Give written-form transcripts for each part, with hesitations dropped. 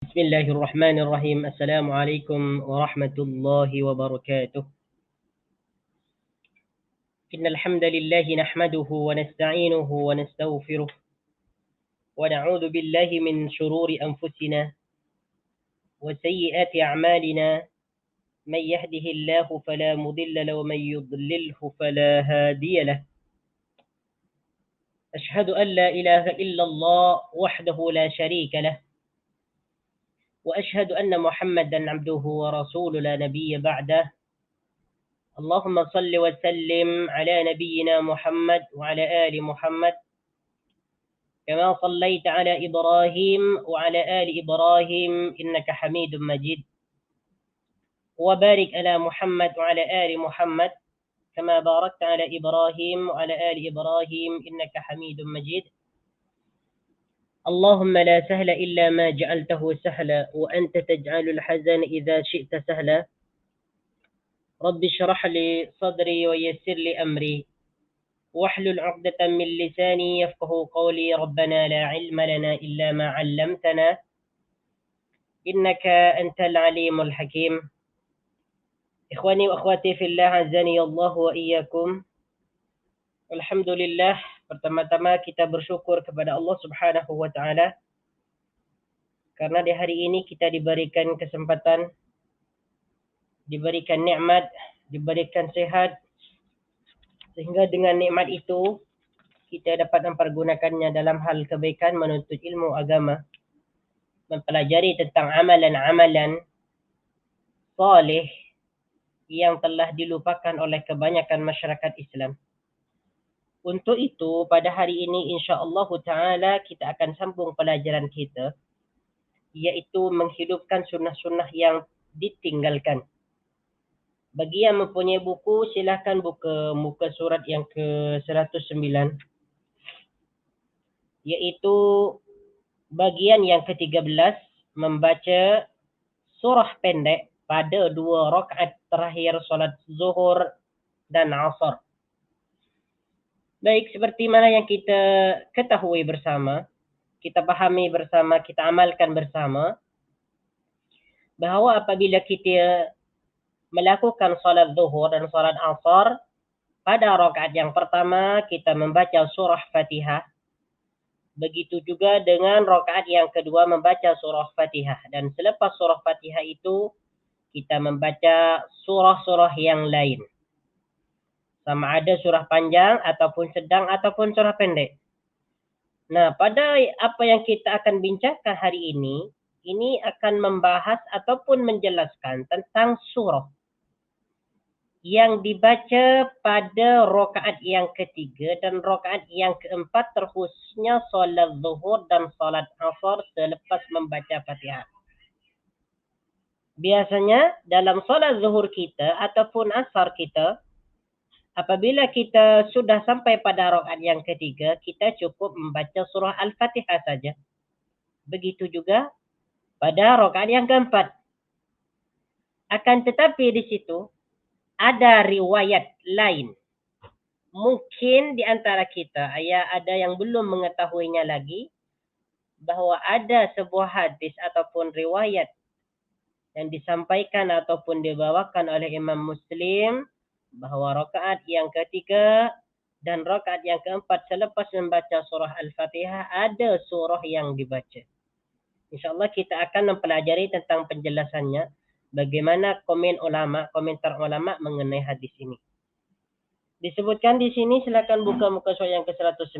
بسم الله الرحمن الرحيم. السلام عليكم ورحمة الله وبركاته. إن الحمد لله نحمده ونستعينه ونستغفره ونعوذ بالله من شرور أنفسنا وسيئات أعمالنا. من يهده الله فلا مضل له ومن يضلله فلا هادي له. أشهد أن لا إله إلا الله وحده لا شريك له، وأشهد أن محمدا عبده ورسوله لا نبي بعده. اللهم صل وسلم على نبينا محمد وعلى آل محمد كما صليت على إبراهيم وعلى آل إبراهيم إنك حميد مجيد، وبارك على محمد وعلى آل محمد كما باركت على إبراهيم وعلى آل إبراهيم إنك حميد مجيد. اللهم لا سهل إلا ما جعلته سهلا وأنت تجعل الحزن إذا شئت سهلا. رب اشرح لي صدري ويسر لي أمري واحلل عقدة من لساني يفقه قولي. ربنا لا علم لنا إلا ما علمتنا إنك أنت العليم الحكيم. إخواني وأخواتي في الله عزني الله وإياكم. Alhamdulillah, pertama-tama kita bersyukur kepada Allah Subhanahu wa taala karena di hari ini kita diberikan kesempatan, diberikan nikmat, diberikan sehat, sehingga dengan nikmat itu kita dapat mempergunakannya dalam hal kebaikan, menuntut ilmu agama, mempelajari tentang amalan-amalan saleh yang telah dilupakan oleh kebanyakan masyarakat Islam. Untuk itu, pada hari ini insya-Allah taala kita akan sambung pelajaran kita, yaitu menghidupkan sunnah-sunnah yang ditinggalkan. Bagi yang mempunyai buku, silakan buka muka surat yang ke-109, yaitu bagian yang ke-13, membaca surah pendek pada 2 rakaat terakhir solat zuhur dan asar. Baik, seperti mana yang kita ketahui bersama, kita pahami bersama, kita amalkan bersama, bahawa apabila kita melakukan solat zuhur dan solat asar, pada rakaat yang pertama kita membaca surah Fatihah. Begitu juga dengan rakaat yang kedua membaca surah Fatihah. Dan selepas surah Fatihah itu, kita membaca surah-surah yang lain. Sama ada surah panjang ataupun sedang ataupun surah pendek. Nah, pada apa yang kita akan bincangkan hari ini akan membahas ataupun menjelaskan tentang surah yang dibaca pada rakaat yang ketiga dan rakaat yang keempat, terkhususnya solat zuhur dan solat asar selepas membaca Fatihah. Biasanya dalam solat zuhur kita ataupun asar kita, apabila kita sudah sampai pada rakaat yang ketiga, kita cukup membaca surah Al-Fatihah saja. Begitu juga pada rakaat yang keempat. Akan tetapi di situ ada riwayat lain. Mungkin di antara kita ada yang belum mengetahuinya lagi, bahawa ada sebuah hadis ataupun riwayat yang disampaikan ataupun dibawakan oleh Imam Muslim, bahawa rakaat yang ketiga dan rakaat yang keempat selepas membaca surah Al-Fatihah ada surah yang dibaca. InsyaAllah kita akan mempelajari tentang penjelasannya, bagaimana komentar ulama mengenai hadis ini. Disebutkan di sini, silakan buka muka surat yang ke-109.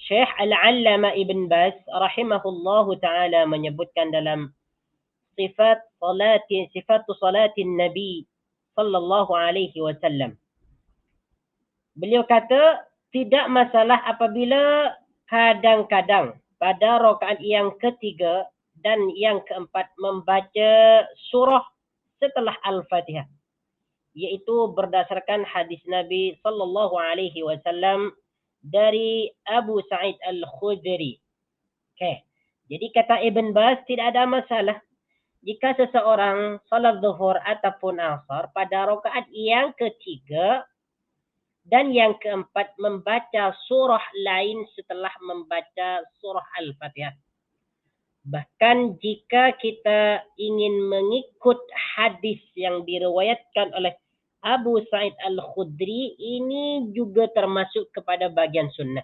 Syekh Al-Allama Ibn Baz rahimahullahu taala menyebutkan dalam sifat salatin Nabi sallallahu alaihi wasallam. Beliau kata, tidak masalah apabila kadang-kadang pada rakaat yang ketiga dan yang keempat membaca surah setelah Al-Fatihah, yaitu berdasarkan hadis Nabi sallallahu alaihi wasallam dari Abu Sa'id Al-Khudri. Okay. Jadi kata Ibn Baz, tidak ada masalah jika seseorang salat zuhur ataupun asar pada rakaat yang ketiga dan yang keempat membaca surah lain setelah membaca surah Al-Fatihah. Bahkan jika kita ingin mengikut hadis yang diriwayatkan oleh Abu Sa'id Al-Khudri, ini juga termasuk kepada bagian sunnah.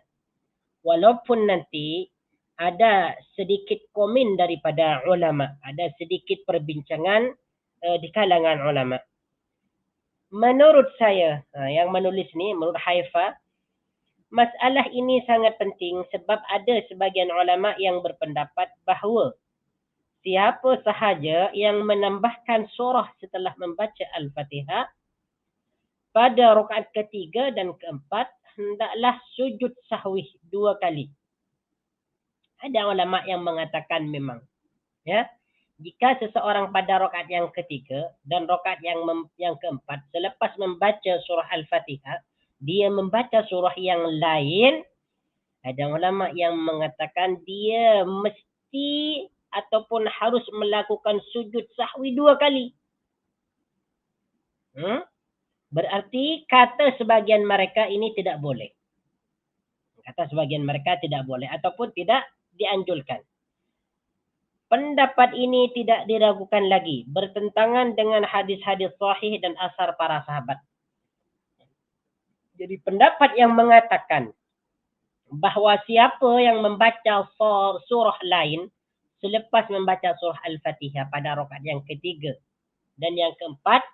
Walaupun nanti ada sedikit komen daripada ulama, ada sedikit perbincangan di kalangan ulama. Menurut saya, yang menulis ni, menurut Haifa, masalah ini sangat penting sebab ada sebagian ulama yang berpendapat bahawa siapa sahaja yang menambahkan surah setelah membaca Al-Fatihah pada rakaat ketiga dan keempat, hendaklah sujud sahwi 2 kali. Ada ulama yang mengatakan memang, ya, jika seseorang pada rakaat yang ketiga dan rakaat yang keempat selepas membaca surah Al-Fatihah, dia membaca surah yang lain, ada ulama yang mengatakan dia mesti ataupun harus melakukan sujud sahwi 2 kali. Berarti kata sebagian mereka ini tidak boleh. Kata sebagian mereka tidak boleh ataupun tidak dianjurkan. Pendapat ini tidak diragukan lagi, bertentangan dengan hadis-hadis sahih dan asar para sahabat. Jadi pendapat yang mengatakan bahawa siapa yang membaca surah lain selepas membaca surah Al-Fatihah pada rakaat yang ketiga dan yang keempat,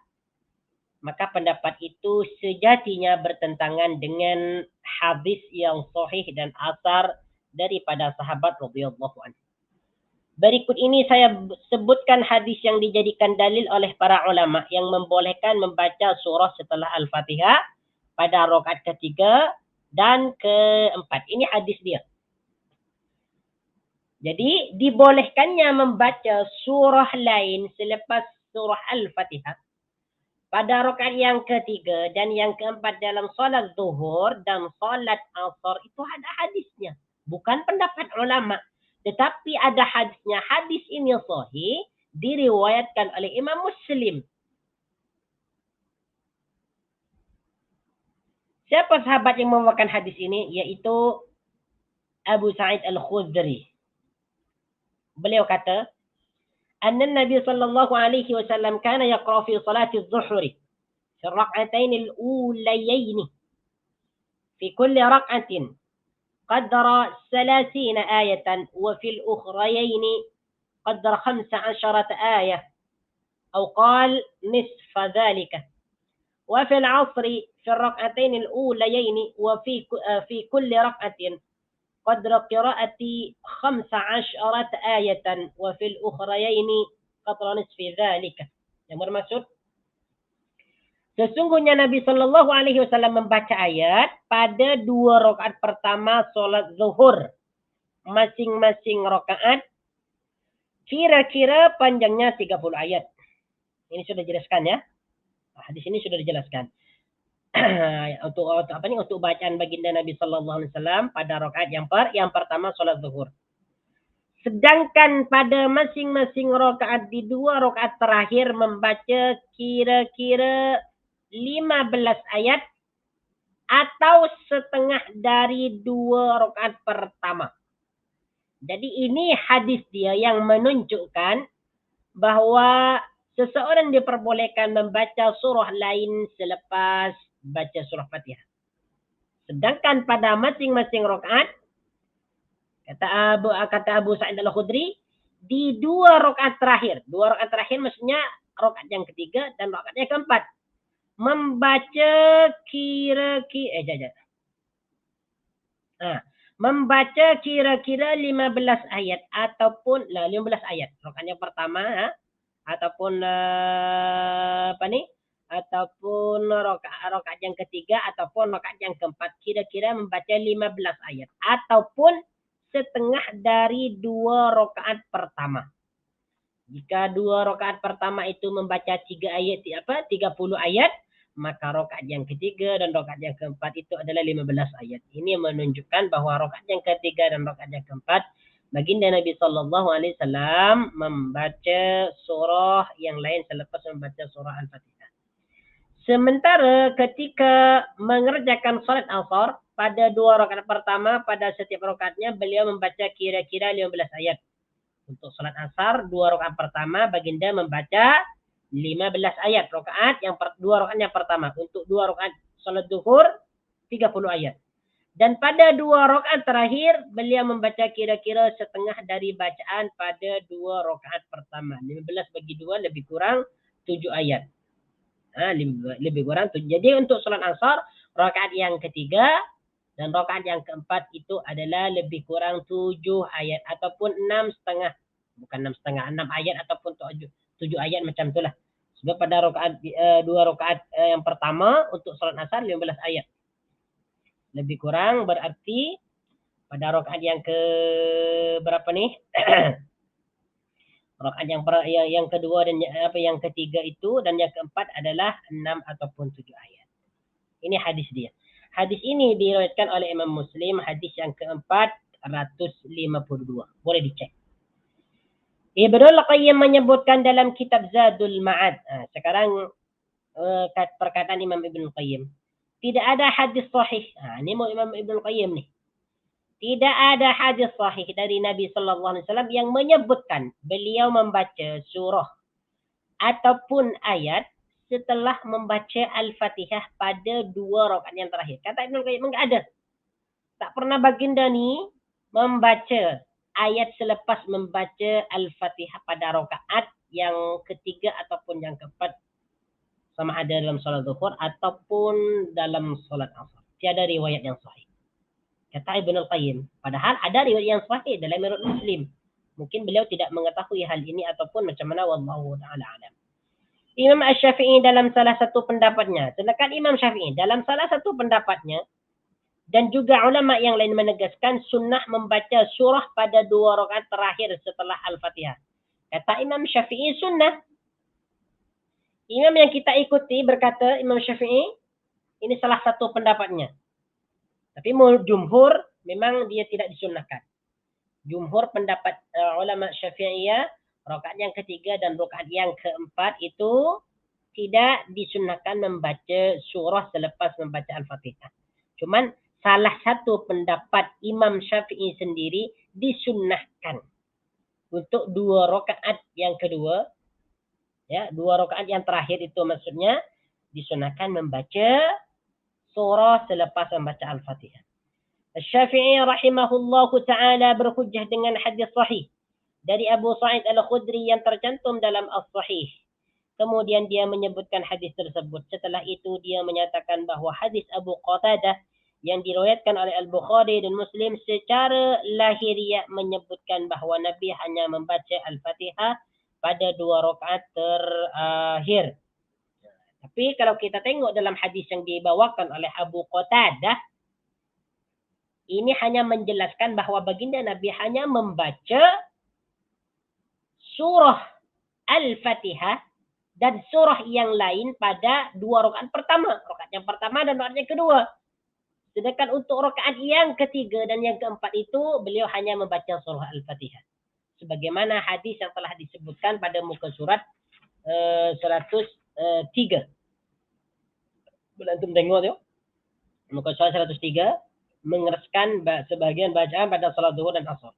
maka pendapat itu sejatinya bertentangan dengan hadis yang sahih dan asar daripada sahabat radhiyallahu anhu. Berikut ini saya sebutkan hadis yang dijadikan dalil oleh para ulama yang membolehkan membaca surah setelah Al-Fatihah pada rakaat ketiga dan keempat. Ini hadis dia. Jadi dibolehkannya membaca surah lain selepas surah Al-Fatihah pada rakaat yang ketiga dan yang keempat dalam solat zuhur dan solat asar, itu ada hadisnya. Bukan pendapat ulama. Tetapi ada hadisnya. Hadis ini sahih, diriwayatkan oleh Imam Muslim. Siapa sahabat yang membawakan hadis ini? Yaitu Abu Sa'id Al-Khudri. Beliau kata, Anna Nabi sallallahu alaihi wasallam kana yaqra fi salati adh-dhuhri fi ar-rak'atayn al-ulayayn fi kulli rak'atin قدر 30 آية وفي الأخريين قدر 15 آية أو قال نصف ذلك وفي العصر في الركعتين الأوليين في كل ركعة قدر قراءة 15 آية وفي الأخريين قدر نصف ذلك. Yang bermaksud, sesungguhnya Nabi sallallahu alaihi wasallam membaca ayat pada 2 rakaat pertama solat zuhur. Masing-masing rakaat kira-kira panjangnya 30 ayat. Ini sudah dijelaskan ya. Hadis ini sudah dijelaskan. Untuk bacaan baginda Nabi sallallahu alaihi wasallam pada rakaat yang pertama solat zuhur. Sedangkan pada masing-masing rakaat di 2 rakaat terakhir membaca kira-kira 15 ayat atau setengah dari 2 rakaat pertama. Jadi ini hadis dia yang menunjukkan bahawa seseorang diperbolehkan membaca surah lain selepas baca surah Fatihah. Sedangkan pada masing-masing rakaat, kata Abu Sa'id Al-Khudri, di 2 rakaat terakhir. 2 rakaat terakhir maksudnya rakaat yang ketiga dan rakaat yang keempat, membaca membaca kira-kira 15 ayat ataupun 15 ayat. Rakaat yang pertama ataupun ataupun rakaat yang ketiga ataupun rakaat yang keempat, kira-kira membaca 15 ayat ataupun setengah dari 2 rakaat pertama. Jika 2 rakaat pertama itu membaca 3 ayat 30 ayat, maka rakaat yang ketiga dan rakaat yang keempat itu adalah 15 ayat. Ini menunjukkan bahawa rakaat yang ketiga dan rakaat yang keempat baginda Nabi sallallahu alaihi wasallam membaca surah yang lain selepas membaca surah Al-Fatihah. Sementara ketika mengerjakan salat asar pada 2 rakaat pertama, pada setiap rakaatnya beliau membaca kira-kira 15 ayat. Untuk salat asar 2 rakaat pertama baginda membaca 15 ayat rakaat yang 2 rakaat yang pertama. Untuk 2 rakaat salat zuhur 30 ayat. Dan pada 2 rakaat terakhir beliau membaca kira-kira setengah dari bacaan pada 2 rakaat pertama. 15 bagi 2 lebih kurang 7 ayat. Lebih kurang 7. Jadi untuk salat asar rakaat yang ketiga dan rakaat yang keempat itu adalah lebih kurang 7 ayat ataupun 6,5. Bukan 6,5, 6 ayat ataupun 7 ayat macam itulah. Sebab pada rakaat 2 rakaat yang pertama untuk salat asar 15 ayat. Lebih kurang berarti pada rakaat yang ke berapa nih? Rakaat yang kedua dan yang ketiga itu dan yang keempat adalah 6 ataupun 7 ayat. Ini hadis dia. Hadis ini diriwayatkan oleh Imam Muslim, hadis yang ke-452. Boleh dicek. Ibnul Qayyim menyebutkan dalam kitab Zadul Ma'ad. Sekarang perkataan Imam Ibnul Qayyim. Tidak ada hadis sahih. Ini Imam Ibnul Qayyim nih. Tidak ada hadis sahih dari Nabi sallallahu alaihi wasallam yang menyebutkan beliau membaca surah ataupun ayat setelah membaca Al-Fatihah pada 2 rakaat yang terakhir. Kata Ibnu Qayyim enggak ada. Tak pernah baginda ni membaca ayat selepas membaca Al-Fatihah pada rakaat yang ketiga ataupun yang keempat, sama ada dalam salat zuhur ataupun dalam salat asar. Tiada riwayat yang sahih. Kata Ibnu Qayyim. Padahal ada riwayat yang sahih dalam riwayat Muslim. Mungkin beliau tidak mengetahui hal ini ataupun macam mana, wallahu ta'ala alam. Imam Asy-Syafi'i dalam salah satu pendapatnya, sedangkan Imam Syafi'i dalam salah satu pendapatnya, dan juga ulama yang lain menegaskan sunnah membaca surah pada 2 rakaat terakhir setelah Al-Fatihah. Kata Imam Syafi'i sunnah. Imam yang kita ikuti berkata, Imam Syafi'i, ini salah satu pendapatnya. Tapi jumhur memang dia tidak disunnahkan. Jumhur pendapat ulama Syafi'iyah, rakaat yang ketiga dan rakaat yang keempat itu tidak disunnahkan membaca surah selepas membaca Al-Fatihah. Cuman salah satu pendapat Imam Syafi'i sendiri disunnahkan untuk 2 rakaat yang kedua, ya, 2 rakaat yang terakhir itu maksudnya disunnahkan membaca surah selepas membaca Al-Fatihah. Asy-Syafi'i rahimahullahu ta'ala berhujjah dengan hadis sahih dari Abu Sa'id Al-Khudri yang tercantum dalam As-Sahih. Kemudian dia menyebutkan hadis tersebut. Setelah itu dia menyatakan bahawa hadis Abu Qatadah yang diriwayatkan oleh Al-Bukhari dan Muslim secara lahiriah menyebutkan bahawa Nabi hanya membaca Al-Fatihah pada 2 rakaat terakhir. Tapi kalau kita tengok dalam hadis yang dibawakan oleh Abu Qatadah, ini hanya menjelaskan bahawa baginda Nabi hanya membaca surah Al-Fatihah dan surah yang lain pada 2 rakaat pertama. Rakaat yang pertama dan rakaat yang kedua. Sedangkan untuk rakaat yang ketiga dan yang keempat itu, beliau hanya membaca surah Al-Fatihah. Sebagaimana hadis yang telah disebutkan pada muka surat 103. Boleh antum tengok tu. Muka surat 103. Mengeraskan sebagian bacaan pada salat zuhur dan asar.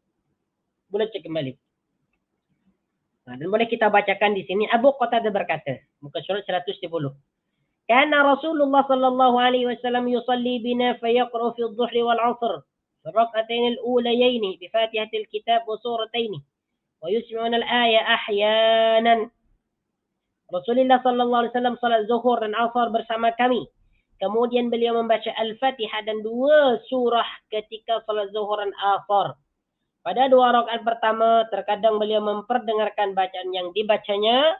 Boleh cek kembali. Dan boleh kita bacakan di sini. Abu Qatadah berkata, muka surat 110. Kana Rasulullah sallallahu alaihi wasallam yusalli bina fayaqra fi adh-dhuhri wal 'ashr. Rak'atayn al-ulayayn bi Fatihatil Kitab wa suratayn. Wa yusmi'una al-aya ahyanan. Rasulullah sallallahu alaihi wasallam salat zuhur dan asar bersama kami. Kemudian beliau membaca Al-Fatihah dan 2 surah ketika salat zuhur dan asar. Pada 2 rakaat pertama, terkadang beliau memperdengarkan bacaan yang dibacanya.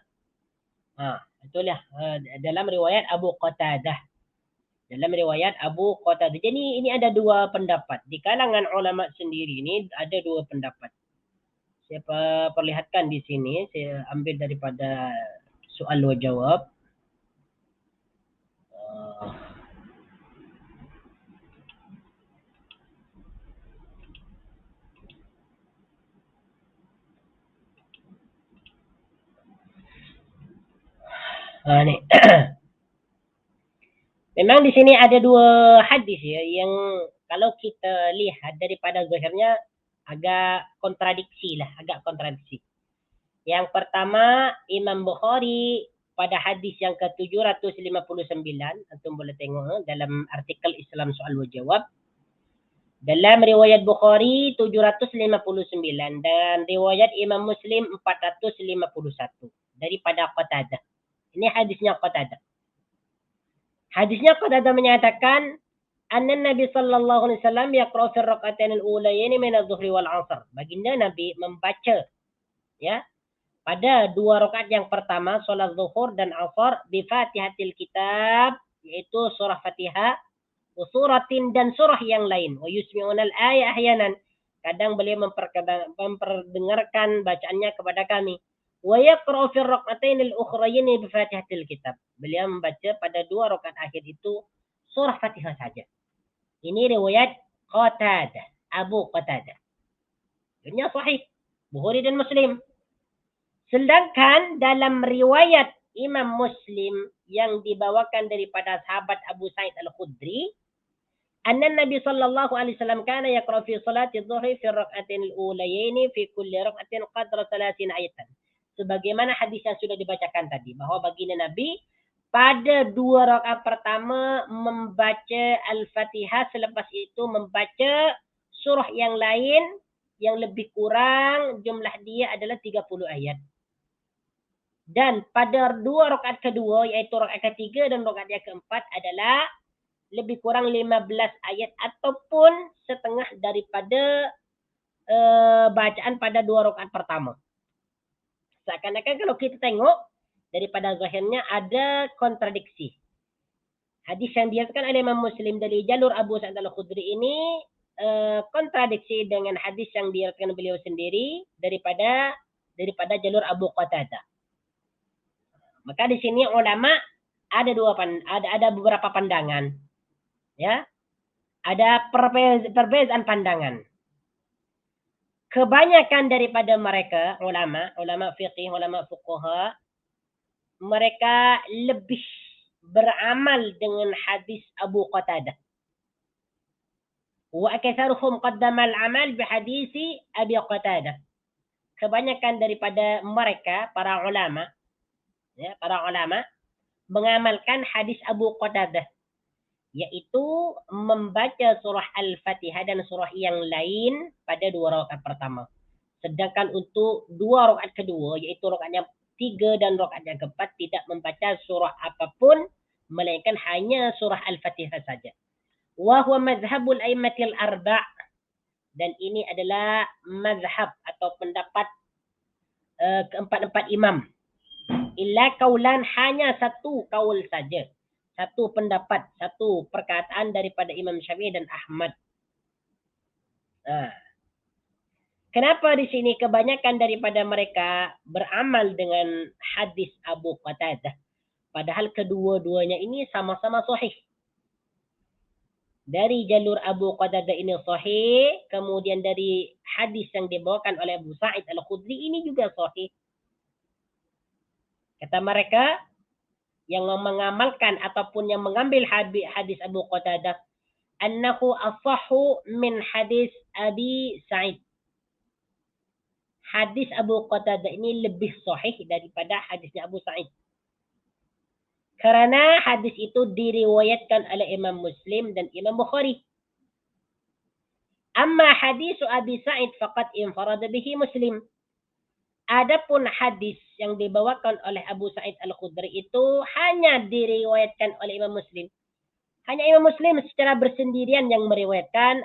Itulah dalam riwayat Abu Qatadah. Dalam riwayat Abu Qatadah. Jadi ini ada 2 pendapat. Di kalangan ulama sendiri ini ada 2 pendapat. Saya perlihatkan di sini. Saya ambil daripada soal wa jawab. Ni. Memang di sini ada 2 hadis ya yang kalau kita lihat daripada zahirnya agak kontradiksi lah, agak kontradiksi. Yang pertama, Imam Bukhari pada hadis yang ke-759, antum boleh tengok dalam artikel Islam Soal wa Jawab. Dalam riwayat Bukhari 759 dan riwayat Imam Muslim 451 daripada Qatadah. Ini hadisnya Qatadah. Hadisnya Qatadah menyatakan anna Nabi sallallahu alaihi wasallam yaqra fi rak'atain al-ulayain min adh-dhuhri wal 'ashr. Baginda Nabi membaca ya pada dua rakaat yang pertama salat zuhur dan asar bi Fatihatil Kitab, yaitu surah Fatihah, wa suratin dan surah yang lain, wa yusmi'una al-ayat ahyanan, kadang beliau memperdengarkan bacaannya kepada kami, wa yaqra'u fi rak'atain al-ukhrayn bi Fatihatil Kitab. Beliau membaca pada dua rakaat akhir itu surah Fatihah saja. Ini riwayat Qatadah, Abu Qatadah. Ini sahih Bukhari dan Muslim. Sedangkan dalam riwayat Imam Muslim yang dibawakan daripada sahabat Abu Sa'id Al-Khudri, anna Nabi sallallahu alaihi wasallam kana yaqra fi salati adh-dhuhri fi rak'atain al-ulayaini fi kulli rak'atin qadra 30 ayatan. Sebagaimana hadis yang sudah dibacakan tadi, bahwa baginda Nabi pada dua rakaat pertama membaca Al-Fatihah, selepas itu membaca surah yang lain yang lebih kurang jumlah dia adalah 30 ayat. Dan pada dua rakaat kedua, yaitu rakaat ketiga dan rakaat yang keempat adalah lebih kurang 15 ayat ataupun setengah daripada bacaan pada dua rakaat pertama. Seakan-akan kalau kita tengok daripada zahirnya ada kontradiksi. Hadis yang diriwayatkan oleh Imam Muslim dari jalur Abu Sa'id Al-Khudri ini kontradiksi dengan hadis yang diriwayatkan beliau sendiri daripada jalur Abu Qatadah. Maka di sini ulama ada beberapa pandangan, ya, ada perbedaan pandangan. Kebanyakan daripada mereka ulama fiqih, ulama fuqaha, mereka lebih beramal dengan hadis Abu Qatadah. Wa aktsaruhum qaddama al-amal bi hadisi Abi Qatadah. Kebanyakan daripada mereka para ulama mengamalkan hadis Abu Qatadah, yaitu membaca surah Al-Fatihah dan surah yang lain pada dua rakaat pertama. Sedangkan untuk dua rakaat kedua, yaitu rakaat yang 3 dan rakaat yang keempat, tidak membaca surah apapun melainkan hanya surah Al-Fatihah saja. Wa huwa mazhabul a'immatil arba', dan ini adalah mazhab atau pendapat keempat-empat imam. Illa kaulan, hanya satu kaul saja, satu pendapat, satu perkataan daripada Imam Syafi'i dan Ahmad. Kenapa di sini kebanyakan daripada mereka beramal dengan hadis Abu Qatadah, padahal kedua-duanya ini sama-sama sahih. Dari jalur Abu Qatadah ini sahih, kemudian dari hadis yang dibawakan oleh Abu Sa'id Al-Khudri ini juga sahih. Kata mereka yang mengamalkan ataupun yang mengambil hadis Abu Qatadah, annahu asahhu min hadis Abi Sa'id. Hadis Abu Qatadah ini lebih sahih daripada hadisnya Abu Sa'id. Karena hadis itu diriwayatkan oleh Imam Muslim dan Imam Bukhari. Amma hadis Abi Sa'id faqad infarada bihi Muslim. Adapun hadis yang dibawakan oleh Abu Sa'id Al-Khudri itu hanya diriwayatkan oleh Imam Muslim. Hanya Imam Muslim secara bersendirian yang meriwayatkan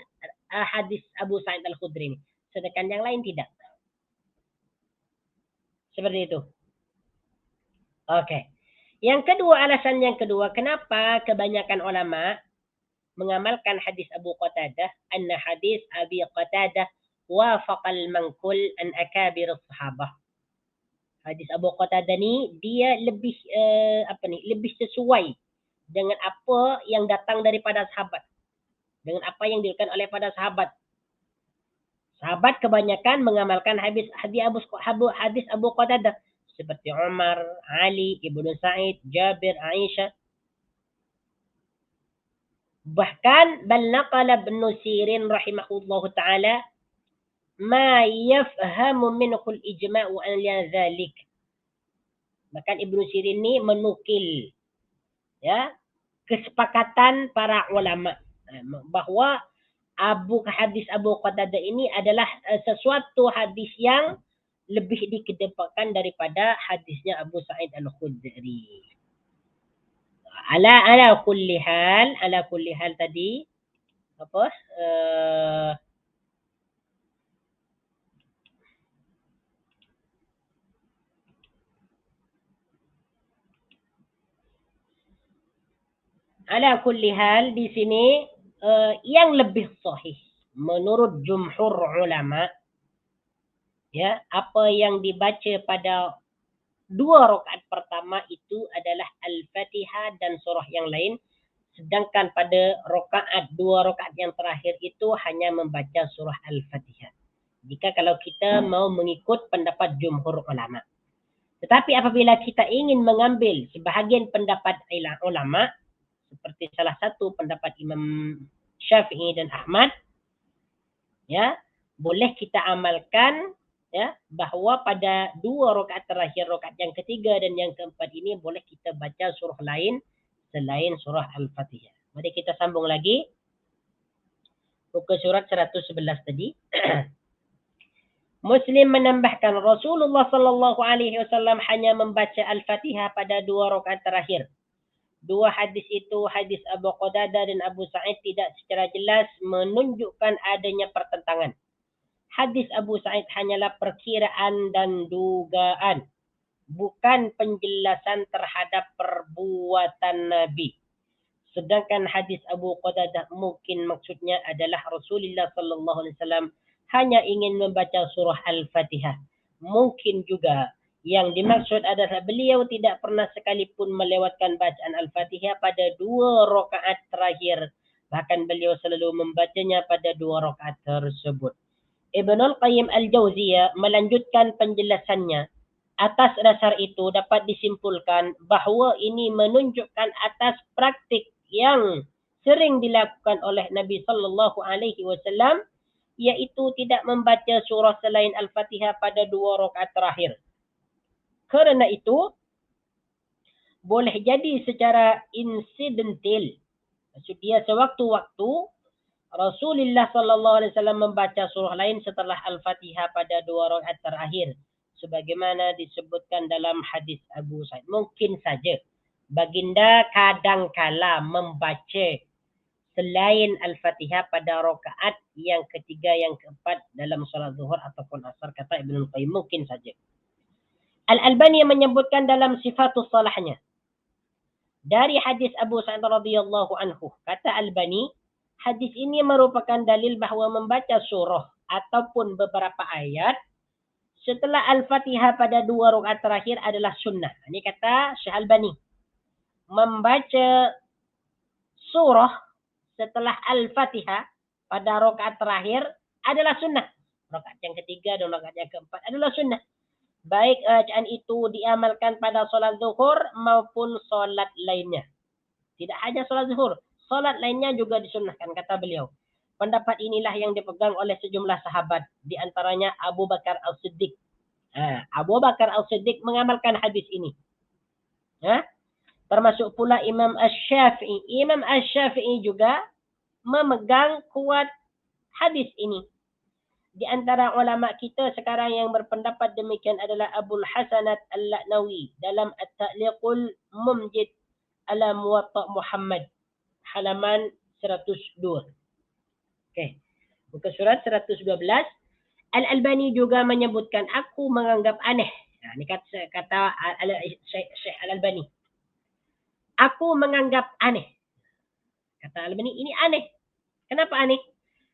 hadis Abu Sa'id Al-Khudri ini. Sedangkan yang lain tidak. Seperti itu. Oke. Yang kedua, alasan yang kedua, kenapa kebanyakan ulama mengamalkan hadis Abu Qatadah, anna hadis Abi Qatadah wafaqal mankul an akabir sahabah. Hadis Abu Qatadah ni dia lebih lebih sesuai dengan apa yang datang daripada sahabat, dengan apa yang diriwayatkan oleh para sahabat. Sahabat kebanyakan mengamalkan hadis Abu Qatadah seperti Umar, Ali, Ibnu Sa'id, Jabir, Aisyah. Bahkan bal naqala Ibnu Sirin rahimahullahu taala ma yafhamu minhu al-ijma'u an dzalik. Bahkan Ibnu Sirin ni menukil ya kesepakatan para ulama bahwa hadis Abu Qatadah ini adalah sesuatu hadis yang lebih dikedepankan daripada hadisnya Abu Sa'id Al-Khudri. Ala kulli hal tadi apa ala kulli hal di sini yang lebih sahih menurut jumhur ulama ya apa yang dibaca pada 2 rakaat pertama itu adalah Al-Fatihah dan surah yang lain, sedangkan pada 2 rakaat yang terakhir itu hanya membaca surah Al-Fatihah. Jika kalau kita mau mengikut pendapat jumhur ulama. Tetapi apabila kita ingin mengambil sebahagian pendapat ulama seperti salah satu pendapat Imam Syafi'i dan Ahmad, ya, boleh kita amalkan ya bahawa pada 2 rakaat terakhir, rakaat yang ketiga dan yang keempat ini boleh kita baca surah lain selain surah Al-Fatihah. Mari kita sambung lagi buku surat 111 tadi. Muslim menambahkan Rasulullah sallallahu alaihi wasallam hanya membaca Al-Fatihah pada 2 rakaat terakhir. 2 hadis itu, hadis Abu Qatadah dan Abu Sa'id, tidak secara jelas menunjukkan adanya pertentangan. Hadis Abu Sa'id hanyalah perkiraan dan dugaan, bukan penjelasan terhadap perbuatan Nabi. Sedangkan hadis Abu Qatadah mungkin maksudnya adalah Rasulullah sallallahu alaihi wasallam hanya ingin membaca surah Al-Fatihah. Mungkin juga yang dimaksud adalah beliau tidak pernah sekalipun melewatkan bacaan Al-Fatihah pada 2 rakaat terakhir. Bahkan beliau selalu membacanya pada 2 rakaat tersebut. Ibnul Qayyim Al-Jauziyah melanjutkan penjelasannya. Atas dasar itu dapat disimpulkan bahawa ini menunjukkan atas praktik yang sering dilakukan oleh Nabi sallallahu alaihi wasallam, iaitu tidak membaca surah selain Al-Fatihah pada 2 rakaat terakhir. Kerana itu boleh jadi secara insidental. Maksudnya sewaktu-waktu Rasulullah sallallahu alaihi wasallam membaca surah lain setelah Al-Fatihah pada 2 rakaat terakhir, sebagaimana disebutkan dalam hadis Abu Sa'id. Mungkin saja baginda kadangkala membaca selain Al-Fatihah pada rakaat yang ketiga, yang keempat dalam solat zuhur ataupun asar, kata Ibnu Qayyim. Mungkin saja. Al-Albani menyebutkan dalam sifatus salahnya dari hadis Abu Sa'id radhiyallahu anhu, kata Albani, hadis ini merupakan dalil bahawa membaca surah ataupun beberapa ayat setelah Al-Fatihah pada 2 rakaat terakhir adalah sunnah. Ini kata Syekh Albani. Membaca surah setelah Al-Fatihah pada rakaat terakhir adalah sunnah. Rakaat yang ketiga dan rakaat yang keempat adalah sunnah. Baik bacaan itu diamalkan pada solat zuhur maupun solat lainnya. Tidak hanya solat zuhur, solat lainnya juga disunnahkan, kata beliau. Pendapat inilah yang dipegang oleh sejumlah sahabat, di antaranya Abu Bakar As-Siddiq. Abu Bakar As-Siddiq mengamalkan hadis ini. Termasuk pula Imam Asy-Syafi'i. Imam Asy-Syafi'i juga memegang kuat hadis ini. Di antara ulama kita sekarang yang berpendapat demikian adalah Abul Hasanat Al-La'nawi dalam At-Ta'liqul Mumjid ala Muwatta' Muhammad, halaman 102. Okey. Muka surat 112. Al-Albani juga menyebutkan, aku menganggap aneh. Ini kata Syekh Al-Albani. Aku menganggap aneh. Kata Al-Albani, ini aneh. Kenapa aneh?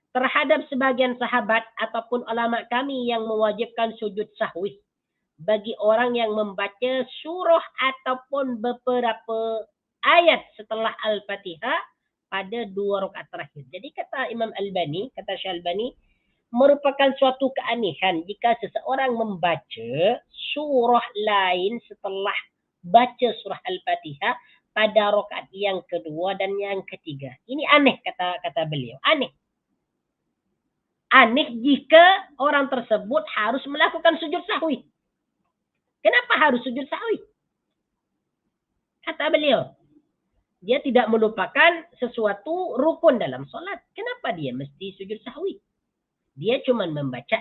Terhadap sebagian sahabat ataupun ulama kami yang mewajibkan sujud sahwi bagi orang yang membaca surah ataupun beberapa ayat setelah Al-Fatihah pada 2 rakaat terakhir. Jadi kata Imam Albani, kata Syekh Albani, merupakan suatu keanehan jika seseorang membaca surah lain setelah baca surah Al-Fatihah pada rakaat yang kedua dan yang ketiga. Ini aneh, kata beliau. Aneh. Aneh jika orang tersebut harus melakukan sujud sahwi. Kenapa harus sujud sahwi? Kata beliau, dia tidak melupakan sesuatu rukun dalam solat. Kenapa dia mesti sujud sahwi? Dia cuma membaca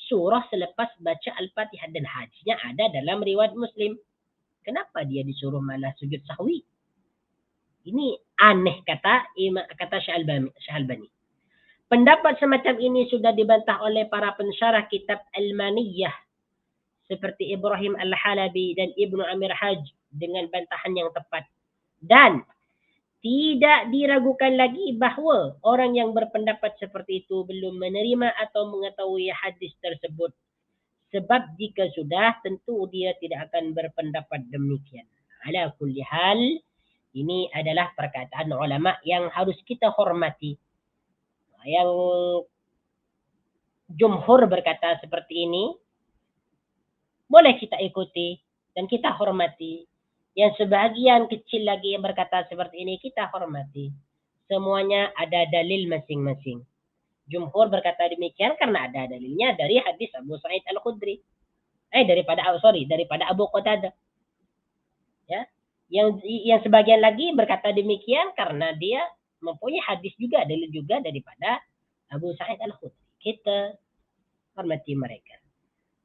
surah selepas baca Al-Fatihah, dan hadisnya ada dalam riwayat Muslim. Kenapa dia disuruh malah sujud sahwi? Ini aneh, kata Syalbani. Pendapat semacam ini sudah dibantah oleh para pensyarah kitab Al-Maniyah seperti Ibrahim Al-Halabi dan Ibnu Amir Haj dengan bantahan yang tepat. Dan tidak diragukan lagi bahawa orang yang berpendapat seperti itu belum menerima atau mengetahui hadis tersebut. Sebab jika sudah, tentu dia tidak akan berpendapat demikian. Ala kulli hal, ini adalah perkataan ulama yang harus kita hormati. Yang jumhur berkata seperti ini, boleh kita ikuti dan kita hormati. Yang sebahagian kecil lagi yang berkata seperti ini, kita hormati. Semuanya ada dalil masing-masing. Jumhur berkata demikian karena ada dalilnya dari hadis Abu Sa'id Al-Khudri. Daripada Abu Qatadah. Ya. Yang sebagian lagi berkata demikian karena dia mempunyai hadis juga, dalil juga daripada Abu Sa'id Al-Khudri. Kita hormati mereka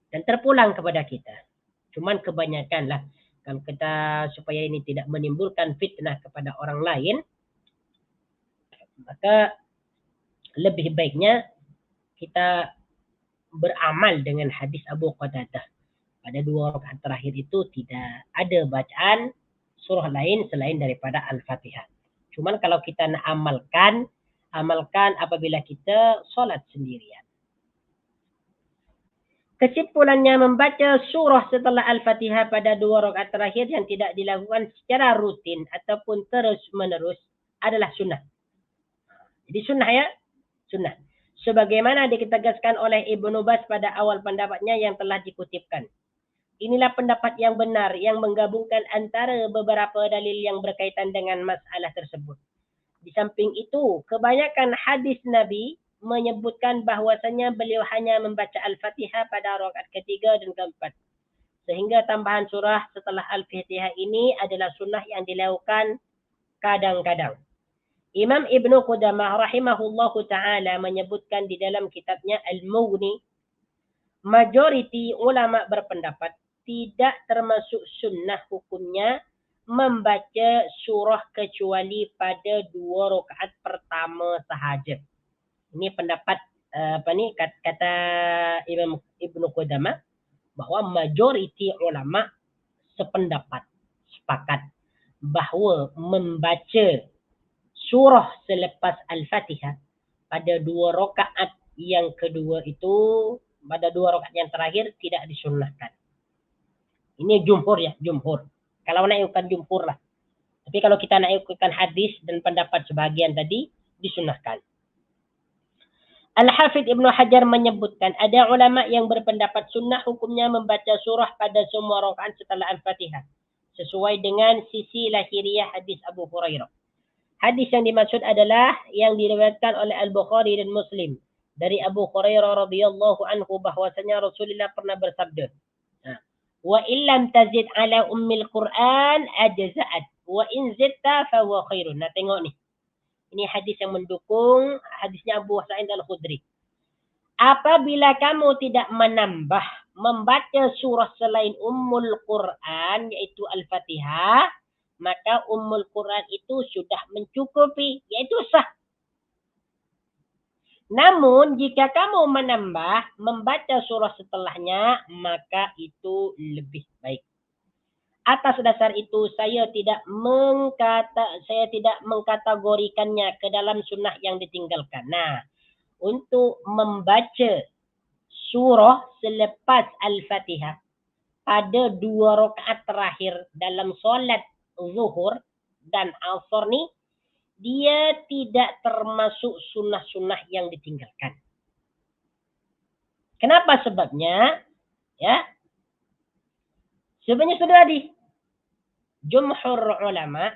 dan terpulang kepada kita. Cuman kebanyakan lah, kalau kita supaya ini tidak menimbulkan fitnah kepada orang lain, maka lebih baiknya kita beramal dengan hadis Abu Qatadah. Pada 2 rakaat terakhir itu tidak ada bacaan surah lain selain daripada Al-Fatihah. Cuman kalau kita nak amalkan apabila kita solat sendirian. Kesimpulannya, membaca surah setelah Al-Fatihah pada 2 rakaat terakhir yang tidak dilakukan secara rutin ataupun terus-menerus adalah sunnah. Jadi sunnah ya, sunnah. Sebagaimana ditegaskan oleh Ibnu Baz pada awal pendapatnya yang telah dikutipkan. Inilah pendapat yang benar yang menggabungkan antara beberapa dalil yang berkaitan dengan masalah tersebut. Di samping itu, kebanyakan hadis Nabi menyebutkan bahwasanya beliau hanya membaca Al-Fatihah pada rakaat ketiga dan keempat. Sehingga tambahan surah setelah Al-Fatihah ini adalah sunnah yang dilakukan kadang-kadang. Imam Ibnu Qudamah rahimahullahu ta'ala menyebutkan di dalam kitabnya Al-Mughni, majoriti ulama berpendapat tidak termasuk sunnah hukumnya membaca surah kecuali pada 2 rakaat pertama sahaja. Ini pendapat kata Imam Ibnu Qudamah, bahawa majoriti ulama sepakat bahawa membaca surah selepas Al-Fatihah pada 2 rakaat yang kedua itu, pada 2 rakaat yang terakhir tidak disunnahkan. Ini jumhur ya, jumhur. Kalau nak ikutkan jumhur lah. Tapi kalau kita nak ikutkan hadis dan pendapat sebahagian tadi, disunnahkan. Al-Hafidh Ibnu Hajar menyebutkan ada ulama yang berpendapat sunnah hukumnya membaca surah pada semua rakaat setelah Al-Fatihah, sesuai dengan sisi lahiriah hadis Abu Hurairah. Hadis yang dimaksud adalah yang diriwayatkan oleh Al-Bukhari dan Muslim dari Abu Hurairah radhiyallahu anhu bahwasanya Rasulullah pernah bersabda, wa illam tazid ala ummil Quran ajza'at wa in zidta fa huwa khairun. Nah, tengok ni. Ini hadis yang mendukung hadisnya Abu Sa'id Al-Khudri. Apabila kamu tidak menambah membaca surah selain Ummul Quran, yaitu Al-Fatihah, maka Ummul Quran itu sudah mencukupi, yaitu sah. Namun, jika kamu menambah membaca surah setelahnya, maka itu lebih baik. Atas dasar itu, saya tidak mengkategorikannya ke dalam sunnah yang ditinggalkan. Nah, untuk membaca surah selepas Al-Fatihah pada 2 rakaat terakhir dalam solat zuhur dan asar ni, dia tidak termasuk sunnah-sunnah yang ditinggalkan. Kenapa sebabnya? Ya, sebenarnya sudah tadi, jumhur ulama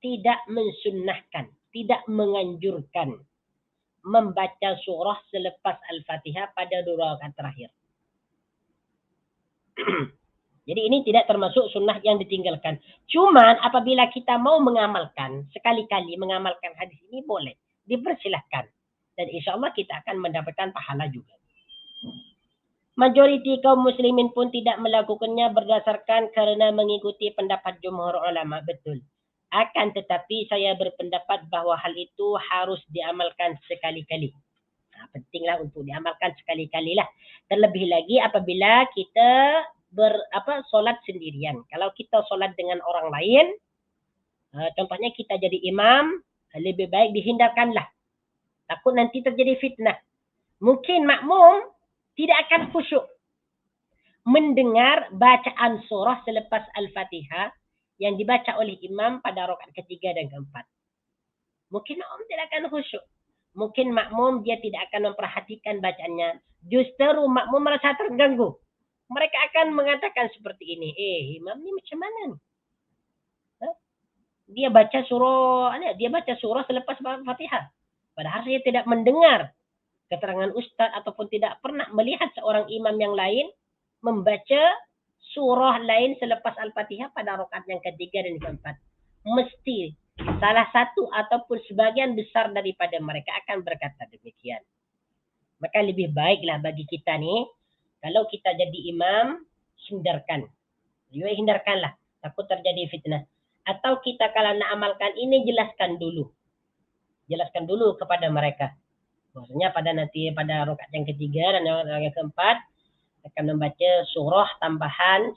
tidak mensunnahkan, tidak menganjurkan membaca surah selepas Al-Fatihah pada 2 rakaat terakhir. Jadi ini tidak termasuk sunnah yang ditinggalkan. Cuman apabila kita mau mengamalkan, sekali-kali mengamalkan hadis ini boleh. Dipersilahkan. Dan insya Allah kita akan mendapatkan pahala juga. Majoriti kaum muslimin pun tidak melakukannya berdasarkan karena mengikuti pendapat jumhur ulama. Betul. Akan tetapi saya berpendapat bahwa hal itu harus diamalkan sekali-kali. Pentinglah untuk diamalkan sekali-kali lah. Terlebih lagi apabila kita solat sendirian. Kalau kita solat dengan orang lain, contohnya kita jadi imam, lebih baik dihindarkanlah. Takut nanti terjadi fitnah. Mungkin makmum tidak akan khusyuk mendengar bacaan surah selepas Al-Fatihah yang dibaca oleh imam pada rakaat ketiga dan keempat. Mungkin makmum tidak akan khusyuk. Mungkin makmum dia tidak akan memperhatikan bacaannya. Justru makmum merasa terganggu. Mereka akan mengatakan seperti ini. Imam ni macam mana ni? Dia baca surah selepas Fatihah. Padahal saya tidak mendengar keterangan ustaz ataupun tidak pernah melihat seorang imam yang lain membaca surah lain selepas Al-Fatihah pada rakaat yang ketiga dan keempat. Mesti salah satu ataupun sebagian besar daripada mereka akan berkata demikian. Maka lebih baiklah bagi kita ni, kalau kita jadi imam, hindarkanlah. Takut terjadi fitnah. Atau kita kalau nak amalkan ini, jelaskan dulu kepada mereka. Maksudnya pada rakaat yang ketiga dan yang keempat, akan membaca surah tambahan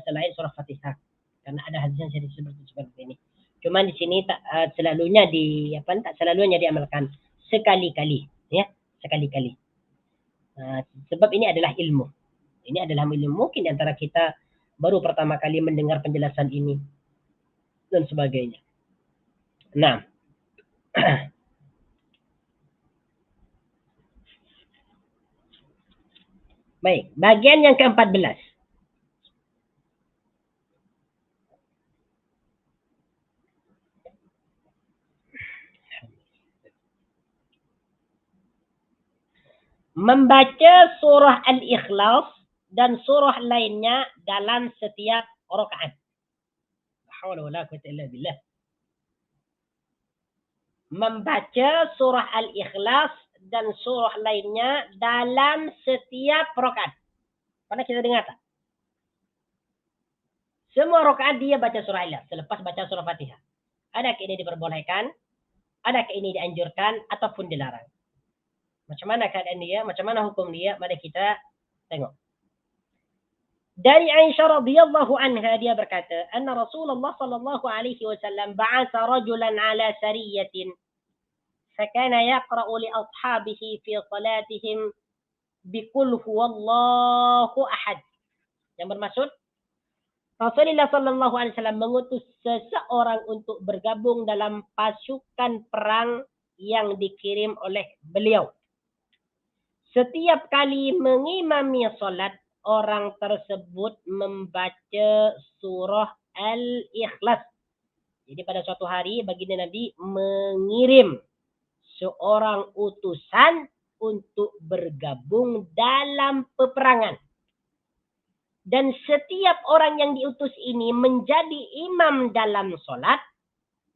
selain surah Fatihah. Karena ada hadis yang seperti ini. Cuma di sini tak selalunya diamalkan sekali-kali, ya, sekali-kali. Sebab ini adalah ilmu. Mungkin di antara kita baru pertama kali mendengar penjelasan ini dan sebagainya. Nah, baik, bagian yang ke-14. Membaca surah Al-Ikhlas dan surah lainnya dalam setiap rakaat. La haula wala quwwata illa billah. Membaca surah Al-Ikhlas dan surah lainnya dalam setiap rakaat. Pernah kita dengar tak? Semua rakaat dia baca surah Al-Ikhlas selepas baca surah Fatihah. Adakah ini diperbolehkan? Adakah ini dianjurkan ataupun dilarang? Macam mana keadaan dia? Macam mana hukum dia? Mari kita tengok. Dari Aisyah radhiyallahu anha dia berkata, anna Rasulullah sallallahu alaihi wasallam ba'atha rajulan ala sariyatin fakana yaqra'u li ashabihi fi salatihim biqul huwallahu ahad. Yang bermaksud Rasulullah sallallahu alaihi wasallam mengutus seseorang untuk bergabung dalam pasukan perang yang dikirim oleh beliau. Setiap kali mengimami solat, orang tersebut membaca surah Al-Ikhlas. Jadi pada suatu hari baginda Nabi mengirim seorang utusan untuk bergabung dalam peperangan. Dan setiap orang yang diutus ini menjadi imam dalam solat,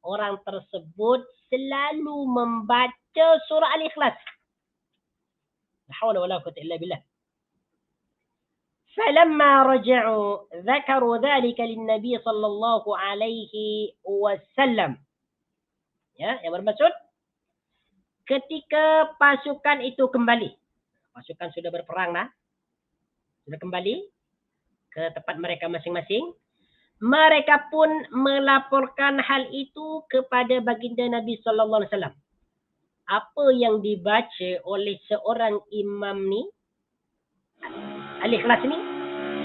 orang tersebut selalu membaca surah Al-Ikhlas. La haula wala quwwata illa billah. فلما رجعوا ذكروا ذلك للنبي صلى الله عليه وسلم. Ya, yang bermaksud ketika pasukan itu kembali. Pasukan sudah berperang dah. Sudah kembali ke tempat mereka masing-masing. Mereka pun melaporkan hal itu kepada baginda Nabi sallallahu alaihi wasallam. Apa yang dibaca oleh seorang imam ni, Al-Ikhlas ni,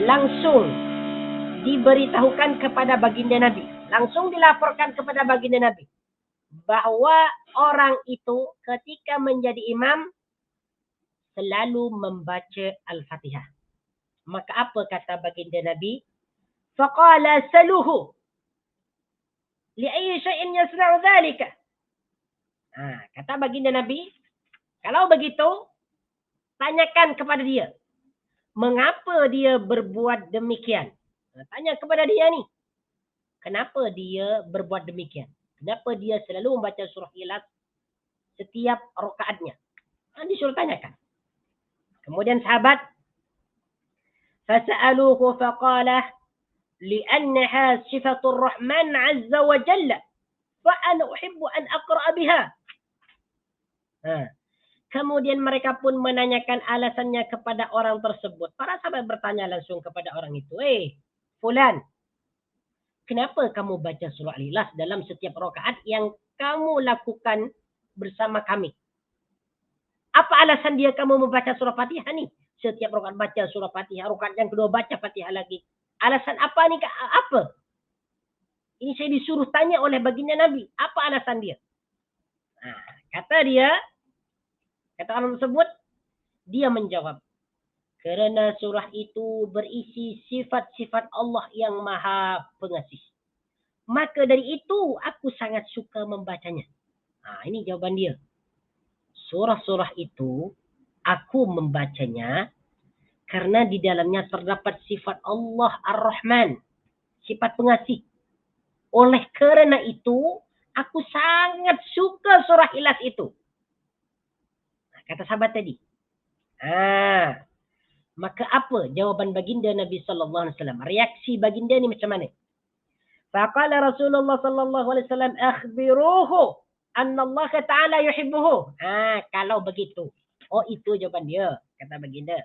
langsung diberitahukan kepada baginda Nabi. Langsung dilaporkan kepada baginda Nabi. Bahawa orang itu ketika menjadi imam, selalu membaca Al-Fatihah. Maka apa kata baginda Nabi? Faqala saluhu. Li'ayyi syai'in yasna'u dhalika. Kata baginda Nabi, Kalau begitu, tanyakan kepada dia. Mengapa dia berbuat demikian? Tanya kepada dia ni. Kenapa dia berbuat demikian? Kenapa dia selalu membaca surah Ikhlas setiap rakaatnya? Disuruh tanyakan. Kemudian sahabat, fasa'aluhu faqala li'annaha sifatur rahman azza wa jalla fa ana uhibbu an aqra'a biha. Kemudian mereka pun menanyakan alasannya kepada orang tersebut. Para sahabat bertanya langsung kepada orang itu, fulan, kenapa kamu baca surah Al-Ikhlas dalam setiap rakaat yang kamu lakukan bersama kami? Apa alasan dia kamu membaca surah Fatihah ni? Setiap rakaat baca surah Fatihah, rakaat yang kedua baca Fatihah lagi. Alasan apa ni? Apa? Ini saya disuruh tanya oleh baginda Nabi. Apa alasan dia? Kata orang tersebut, dia menjawab, kerana surah itu berisi sifat-sifat Allah yang maha pengasih. Maka dari itu, aku sangat suka membacanya. Ini jawaban dia. Surah-surah itu, aku membacanya karena di dalamnya terdapat sifat Allah Ar-Rahman. Sifat pengasih. Oleh kerana itu, aku sangat suka surah Ikhlas itu. Kata sahabat tadi. Maka apa jawaban baginda Nabi sallallahu alaihi wasallam? Reaksi baginda ni macam mana? Faqala Rasulullah sallallahu alaihi wasallam, akhbiruhu anna Allah Ta'ala yuhibbuhu. Kalau begitu. Itu jawaban dia, kata baginda.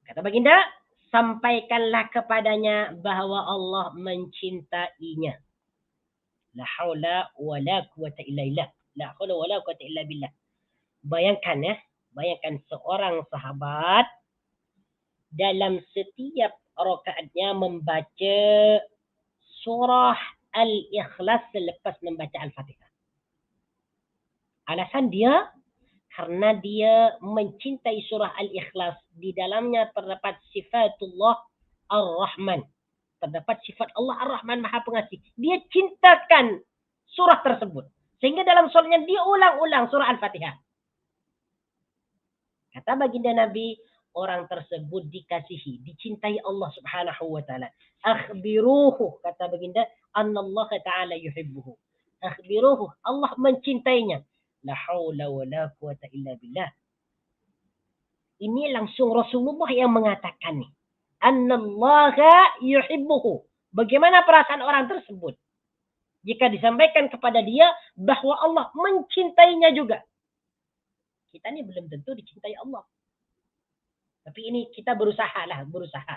Kata baginda, sampaikanlah kepadanya bahawa Allah mencintainya. La haula wa la quwata illa billah. La haula wa la quwata illa billah. Bayangkan seorang sahabat dalam setiap rakaatnya membaca surah Al-Ikhlas selepas membaca Al-Fatihah. Alasan dia, karena dia mencintai surah Al-Ikhlas. Di dalamnya terdapat sifatullah Ar-Rahman. Terdapat sifat Allah Ar-Rahman Maha Pengasih. Dia cintakan surah tersebut. Sehingga dalam solatnya dia ulang-ulang surah Al-Fatihah. Kata baginda Nabi, orang tersebut dikasihi, dicintai Allah Subhanahu wa taala. Akhbiruhu, kata baginda, Allah Ta'ala yuhibbuhu. Akhbiruhu, Allah mencintainya. La haula wa la quwata illa billah. Ini langsung Rasulullah yang mengatakan ni. Allah yuhibbuhu. Bagaimana perasaan orang tersebut? Jika disampaikan kepada dia bahawa Allah mencintainya juga. Kita ni belum tentu dicintai Allah. Tapi ini kita berusaha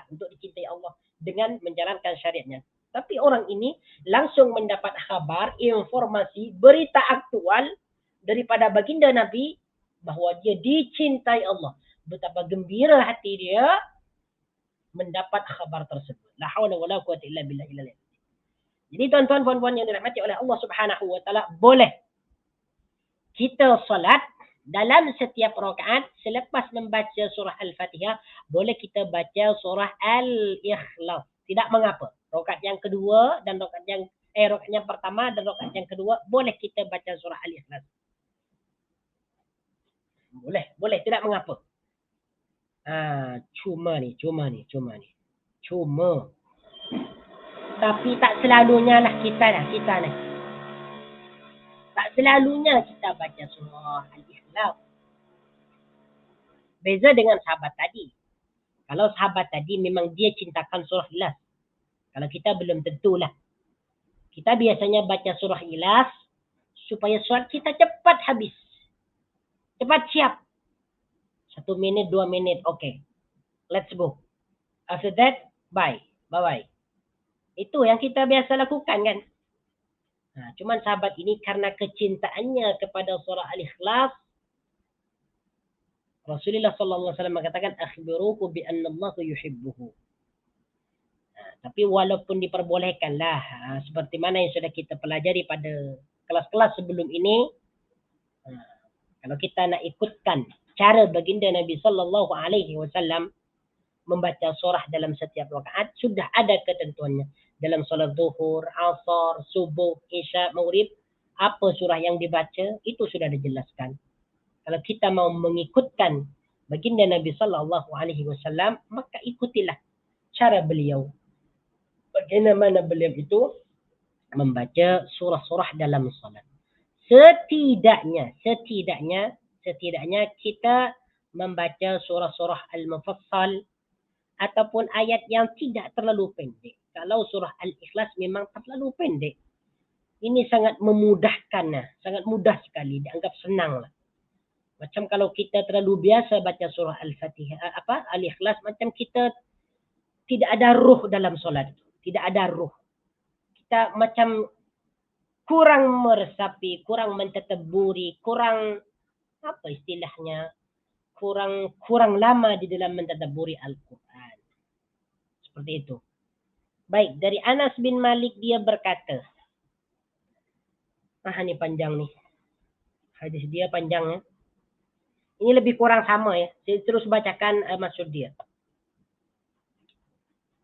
untuk dicintai Allah dengan menjalankan syariatnya. Tapi orang ini langsung mendapat kabar, informasi, berita aktual daripada baginda Nabi bahawa dia dicintai Allah. Betapa gembira hati dia mendapat kabar tersebut. La haula wala quwata illa billah. Jadi tuan-tuan puan-puan yang dirahmati oleh Allah Subhanahu wa taala, boleh kita salat dalam setiap rakaat selepas membaca surah Al-Fatihah, boleh kita baca surah Al-Ikhlas. Tidak mengapa. Rakaat yang kedua dan rakaat yang pertama dan rakaat yang kedua boleh kita baca surah Al-Ikhlas. Boleh, tidak mengapa. Cuma. Tapi tak selalunya lah kita ni. Tak selalunya kita baca surah Al-Ikhlas. Beza dengan sahabat tadi. Kalau sahabat tadi memang dia cintakan surah Ikhlas. Kalau kita belum tentulah. Kita biasanya baca surah Ikhlas supaya solat kita cepat habis. Cepat siap. 1 minit, 2 minit. Okay. Let's go. After that, bye. Bye-bye. Itu yang kita biasa lakukan kan. Cuman sahabat ini karena kecintaannya kepada surah Al-Ikhlas, Rasulullah sallallahu alaihi wasallam mengatakan akhbiruhu bi anna Allah yuhibbuhu. Tapi walaupun diperbolehkanlah seperti mana yang sudah kita pelajari pada kelas-kelas sebelum ini, kalau kita nak ikutkan cara baginda Nabi sallallahu alaihi wasallam membaca surah dalam setiap rakaat, sudah ada ketentuannya. Dalam solat zuhur, asar, subuh, isya, maghrib, apa surah yang dibaca, itu sudah dijelaskan. Kalau kita mau mengikutkan baginda Nabi sallallahu alaihi wasallam, maka ikutilah cara beliau. Bagaimana beliau itu membaca surah-surah dalam salat. Setidaknya kita membaca surah-surah Al-Mufassal ataupun ayat yang tidak terlalu pendek. Kalau surah Al-Ikhlas memang terlalu pendek. Ini sangat memudahkan, sangat mudah sekali, dianggap senang lah. Macam kalau kita terlalu biasa baca surah Al-Fatihah, Al-Ikhlas, macam kita tidak ada ruh dalam solat. Tidak ada ruh. Kita macam kurang meresapi, kurang mentadabburi, kurang apa istilahnya, kurang lama di dalam mentadabburi Al-Quran. Seperti itu. Baik, dari Anas bin Malik dia berkata, ini panjang nih. Hadis dia panjangnya. Ini lebih kurang sama ya. Saya terus bacakan maksud dia.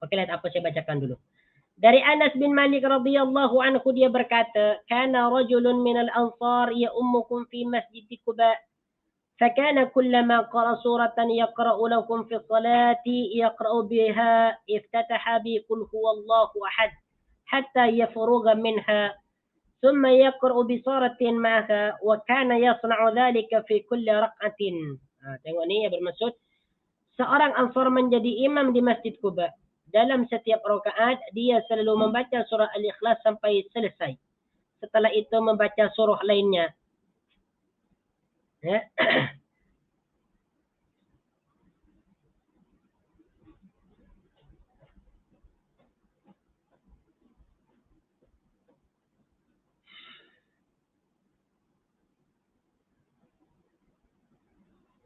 Oke, lihat apa saya bacakan dulu. Dari Anas bin Malik radhiyallahu anhu dia berkata, "Kana rajulun minal ansar ya'ummukum fi masjid Quba, فكان كلما قرأ سورة يقرأ لكم في الصلاة يقرأ بها افتتح بقل هو الله أحد حتى يفرغ منها ثم يقرأ بسورة معها وكان يصنع ذلك في كل ركعة." Tengok ni ya, bermaksud seorang Ansar menjadi imam di Masjid Quba. Dalam setiap rakaat dia selalu membaca surah Al-Ikhlas sampai selesai. Setelah itu membaca surah lainnya. Ya.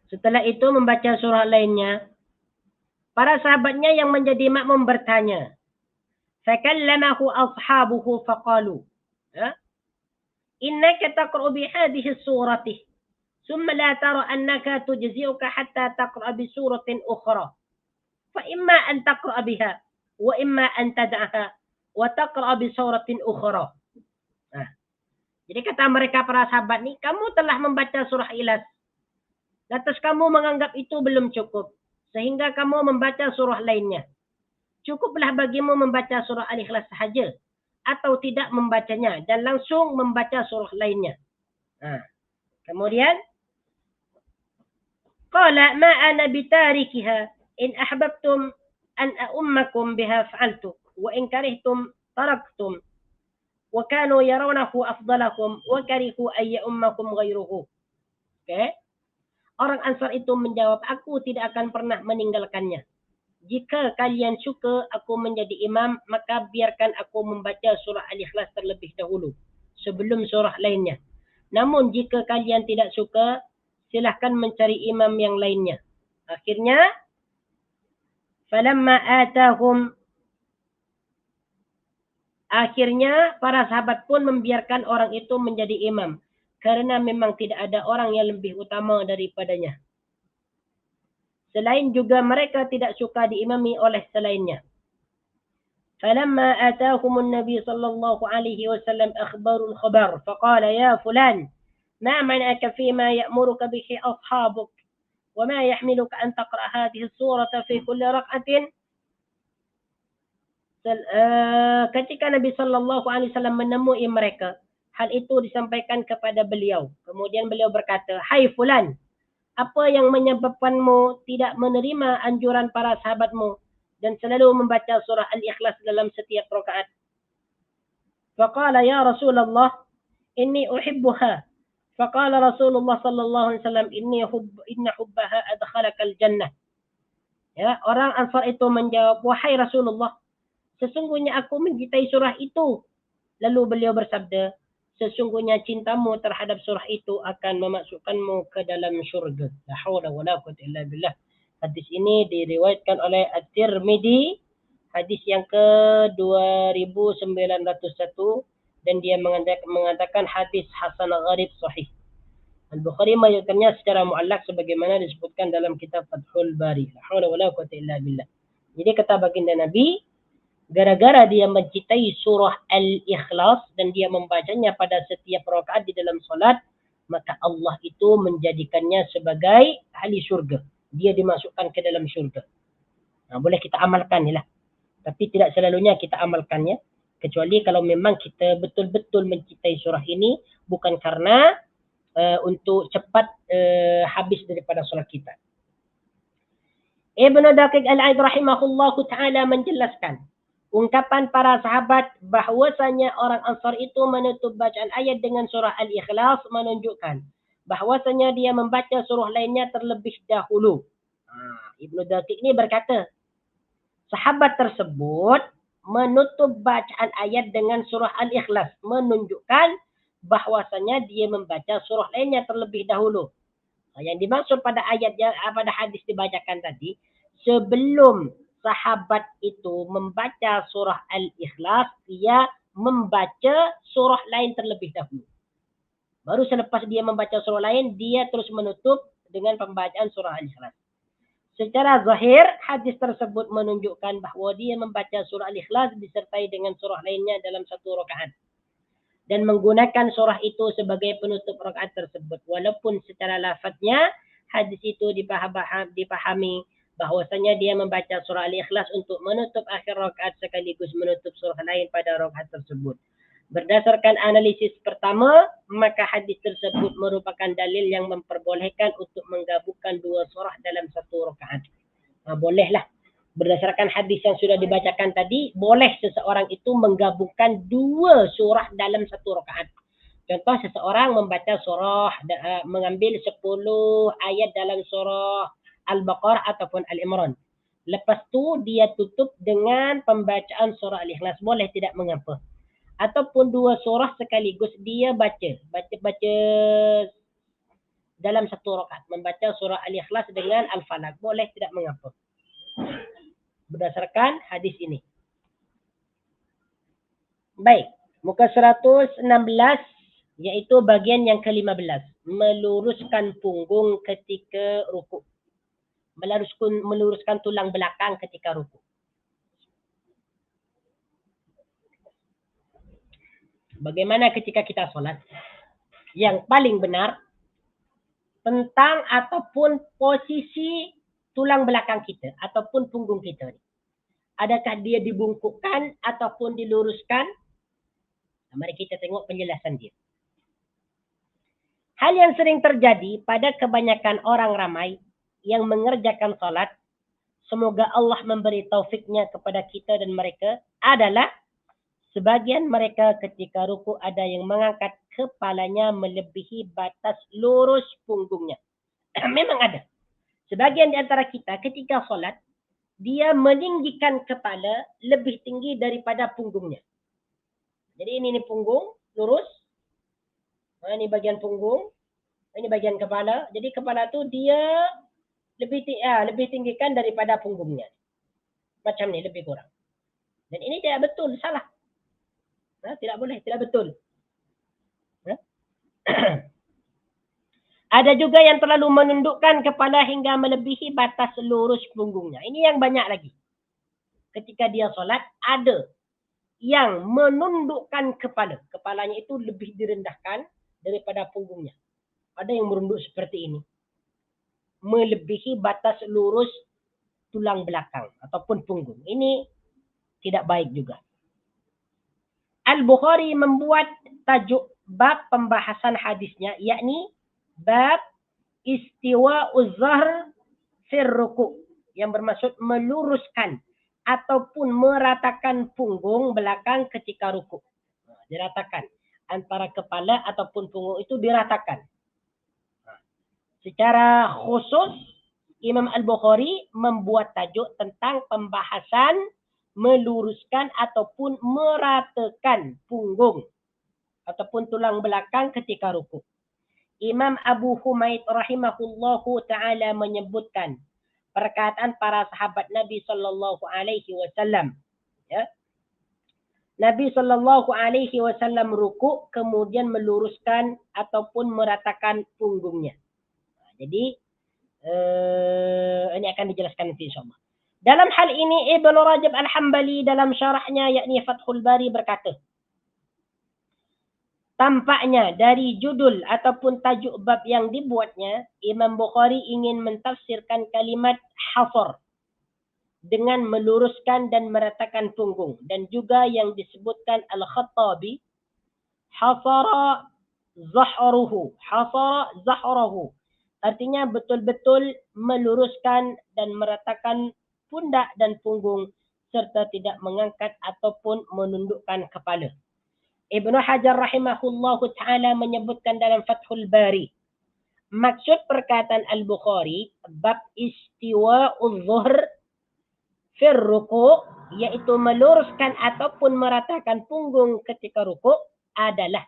Setelah itu membaca surah lainnya. Para sahabatnya yang menjadi makmum bertanya. فَكَلَّمَهُ أَصْحَابُهُ فَقَالُوا إِنَّكَ تَقْرَأُ بِهَذِهِ السُّورَةِ ثُمَّ لَا تَرَى أَنَّكَ تُجْزِئُكَ حَتَّى تَقْرَأَ بِسُورَةٍ أُخْرَى فَإِمَّا أَنْ تَقْرَأَ بِهَا وَإِمَّا أَنْ تَدَعَهَا وَتَقْرَأَ بِسُورَةٍ أُخْرَى. Jadi kata mereka para sahabat ni, kamu telah membaca surah Ikhlas. Lantas kamu menganggap itu belum cukup. Sehingga kamu membaca surah lainnya. Cukuplah bagimu membaca surah Al-Ikhlas sahaja. Atau tidak membacanya. Dan langsung membaca surah lainnya. Kemudian. Qala ma ana bitarikiha. In ahbabtum an a'ummakum biha fa'altu. Wa in karihtum taraktum. Wa kanu yarawnahu afdalakum. Wa karihu ayya ummakum ghairuhu. Okay. Orang Ansar itu menjawab, aku tidak akan pernah meninggalkannya. Jika kalian suka aku menjadi imam, maka biarkan aku membaca surah Al-Ikhlas terlebih dahulu. Sebelum surah lainnya. Namun jika kalian tidak suka, silahkan mencari imam yang lainnya. Akhirnya, para sahabat pun membiarkan orang itu menjadi imam. Karena memang tidak ada orang yang lebih utama daripadanya. Selain juga mereka tidak suka diimami oleh selainnya. فَلَمَّا آتَاهُمُ النَّبِيُّ صَلَّى اللَّهُ عَلَيْهِ وَسَلَّمَ أَخْبَرُوا الْخَبَرَ فَقَالَ يَا فُلَانُ مَا مَنَعَكَ فِيمَا يَأْمُرُكَ بِهِ أَصْحَابُكَ وَمَا يَحْمِلُكَ أَنْ تَقْرَأَ هَذِهِ السُّورَةَ فِي كُلِّ رَكْعَةٍ. Ketika Nabi sallallahu alaihi wasallam menemui mereka, hal itu disampaikan kepada beliau. Kemudian beliau berkata, "Hai fulan, apa yang menyebabkanmu tidak menerima anjuran para sahabatmu dan selalu membaca surah Al-Ikhlas dalam setiap rakaat?" Faqala ya Rasulullah, inni uhibbuha. Faqala Rasulullah sallallahu alaihi wasallam, inna hubbaha adkhalakal jannah. Ya, orang Ansar itu menjawab, "Wahai Rasulullah, sesungguhnya aku mencintai surah itu." Lalu beliau bersabda, "Sesungguhnya cintamu terhadap surah itu akan memasukkanmu ke dalam syurga." La haula wala quwwata illa billah. Hadis ini diriwayatkan oleh At-Tirmidzi, hadis yang ke-2901 dan dia mengatakan hadis hasan gharib sahih. Al-Bukhari menyebutkannya secara muallak sebagaimana disebutkan dalam kitab Fathul Bari. La haula wala quwwata illa billah. Jadi kata baginda Nabi, Gara-gara dia mencintai surah Al-Ikhlas dan dia membacanya pada setiap rakaat di dalam solat, maka Allah itu menjadikannya sebagai ahli syurga. Dia dimasukkan ke dalam syurga. Nah, boleh kita amalkan lah. Tapi tidak selalunya kita amalkannya. Kecuali kalau memang kita betul-betul mencintai surah ini, bukan karena untuk cepat habis daripada solat kita. Ibnu Daqiq Al-Aid rahimahullahu ta'ala menjelaskan ungkapan para sahabat bahwasanya orang Ansar itu menutup bacaan ayat dengan surah Al-Ikhlas menunjukkan bahwasanya dia membaca surah lainnya terlebih dahulu. Ibnu Daqiq ini berkata, sahabat tersebut menutup bacaan ayat dengan surah Al-Ikhlas menunjukkan bahwasanya dia membaca surah lainnya terlebih dahulu. Yang dimaksud pada ayat yang pada hadis dibacakan tadi, sebelum sahabat itu membaca surah Al-Ikhlas, dia membaca surah lain terlebih dahulu. Baru selepas dia membaca surah lain, dia terus menutup dengan pembacaan surah Al-Ikhlas. Secara zahir, hadis tersebut menunjukkan bahawa dia membaca surah Al-Ikhlas disertai dengan surah lainnya dalam satu rakaat. Dan menggunakan surah itu sebagai penutup rakaat tersebut. Walaupun secara lafaznya, hadis itu dipahami bahwasanya dia membaca surah Al-Ikhlas untuk menutup akhir rakaat sekaligus menutup surah lain pada rakaat tersebut. Berdasarkan analisis pertama, maka hadis tersebut merupakan dalil yang memperbolehkan untuk menggabungkan dua surah dalam satu rakaat. Bolehlah. Berdasarkan hadis yang sudah dibacakan tadi, boleh seseorang itu menggabungkan dua surah dalam satu rakaat. Contoh, seseorang membaca surah, mengambil 10 ayat dalam surah Al-Baqarah ataupun Al-Imran. Lepas tu dia tutup dengan pembacaan surah Al-Ikhlas. Boleh, tidak mengapa. Ataupun dua surah sekaligus dia baca dalam satu rakaat. Membaca surah Al-Ikhlas dengan Al-Falaq. Boleh, tidak mengapa. Berdasarkan hadis ini. Baik. Muka 116 iaitu bagian yang ke-15. Meluruskan punggung ketika rukuk. Meluruskan tulang belakang ketika rukuk. Bagaimana ketika kita solat? Yang paling benar tentang ataupun posisi tulang belakang kita ataupun punggung kita. Adakah dia dibungkukkan ataupun diluruskan? Mari kita tengok penjelasan dia. Hal yang sering terjadi pada kebanyakan orang ramai yang mengerjakan salat, semoga Allah memberi taufiknya kepada kita dan mereka, adalah sebagian mereka ketika ruku ada yang mengangkat kepalanya melebihi batas lurus punggungnya. Memang ada. Sebagian di antara kita ketika salat, dia meninggikan kepala lebih tinggi daripada punggungnya. Jadi ini punggung, lurus. Ini bagian punggung. Ini bagian kepala. Jadi kepala tu dia lebih tinggikan daripada punggungnya. Macam ni, lebih kurang. Dan ini tidak betul, salah. Tidak boleh, tidak betul. Ada juga yang terlalu menundukkan kepala hingga melebihi batas lurus punggungnya. Ini yang banyak lagi. Ketika dia solat, ada yang menundukkan kepala. Kepalanya itu lebih direndahkan daripada punggungnya. Ada yang merunduk seperti ini. Melebihi batas lurus tulang belakang ataupun punggung. Ini tidak baik juga. Al-Bukhari membuat tajuk bab pembahasan hadisnya, yakni bab istiwa'uz zahr fir ruku', yang bermaksud meluruskan ataupun meratakan punggung belakang ketika rukuk. Diratakan. Antara kepala ataupun punggung itu diratakan. Secara khusus, Imam Al-Bukhari membuat tajuk tentang pembahasan meluruskan ataupun meratakan punggung ataupun tulang belakang ketika rukuk. Imam Abu Humaid rahimahullahu ta'ala menyebutkan perkataan para sahabat Nabi sallallahu alaihi wasallam. Ya. Nabi sallallahu alaihi wasallam rukuk kemudian meluruskan ataupun meratakan punggungnya. Jadi ini akan dijelaskan nanti insyaallah. Dalam hal ini Ibn Rajab Al-Hambali dalam syarahnya yakni Fathul Bari berkata, tampaknya dari judul ataupun tajuk bab yang dibuatnya, Imam Bukhari ingin mentafsirkan kalimat hasar dengan meluruskan dan meratakan punggung. Dan juga yang disebutkan Al-Khattabi, hasara zahruhu. Hasara zahruhu. Artinya betul-betul meluruskan dan meratakan pundak dan punggung serta tidak mengangkat ataupun menundukkan kepala. Ibnu Hajar rahimahullahu ta'ala menyebutkan dalam Fathul Bari, maksud perkataan Al-Bukhari, bab istiwa'ul zuhr fir ruku', yaitu meluruskan ataupun meratakan punggung ketika ruku' adalah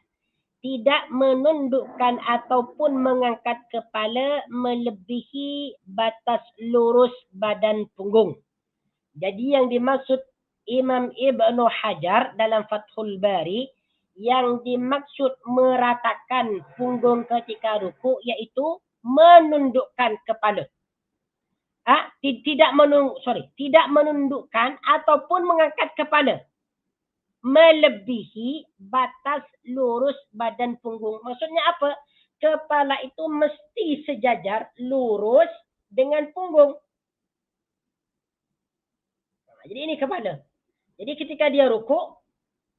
tidak menundukkan ataupun mengangkat kepala melebihi batas lurus badan punggung. Jadi yang dimaksud Imam Ibnu Hajar dalam Fathul Bari, yang dimaksud meratakan punggung ketika ruku yaitu menundukkan kepala. Tidak menundukkan ataupun mengangkat kepala melebihi batas lurus badan punggung. Maksudnya apa? Kepala itu mesti sejajar lurus dengan punggung. Jadi ini kepala. Jadi ketika dia rukuk,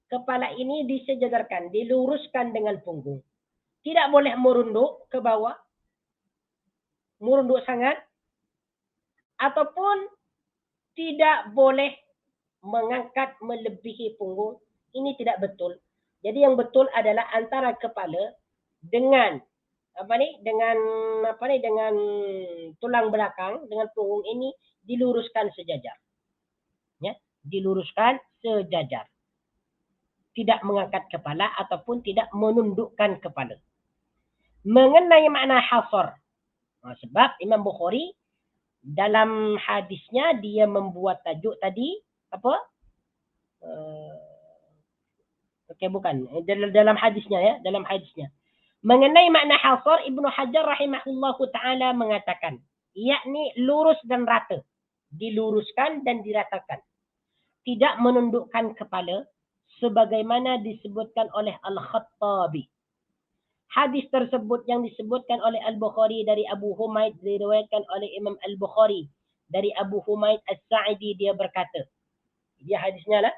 kepala ini disejajarkan, diluruskan dengan punggung. Tidak boleh merunduk ke bawah, merunduk sangat, ataupun tidak boleh mengangkat melebihi punggung. Ini tidak betul. Jadi yang betul adalah antara kepala dengan dengan tulang belakang, dengan punggung ini diluruskan sejajar. Ya, diluruskan sejajar. Tidak mengangkat kepala ataupun tidak menundukkan kepala. Mengenai makna hasar. Sebab Imam Bukhari dalam hadisnya dia membuat tajuk tadi apa? Dalam hadisnya ya, dalam hadisnya. Mengenai makna hasar, Ibnu Hajar rahimahullahu taala mengatakan, yakni lurus dan rata, diluruskan dan diratakan. Tidak menundukkan kepala sebagaimana disebutkan oleh Al-Khattabi. Hadis tersebut yang disebutkan oleh Al-Bukhari dari Abu Humaid, diriwayatkan oleh Imam Al-Bukhari dari Abu Humaid As-Sa'idi, dia berkata, dia hadisnya lah,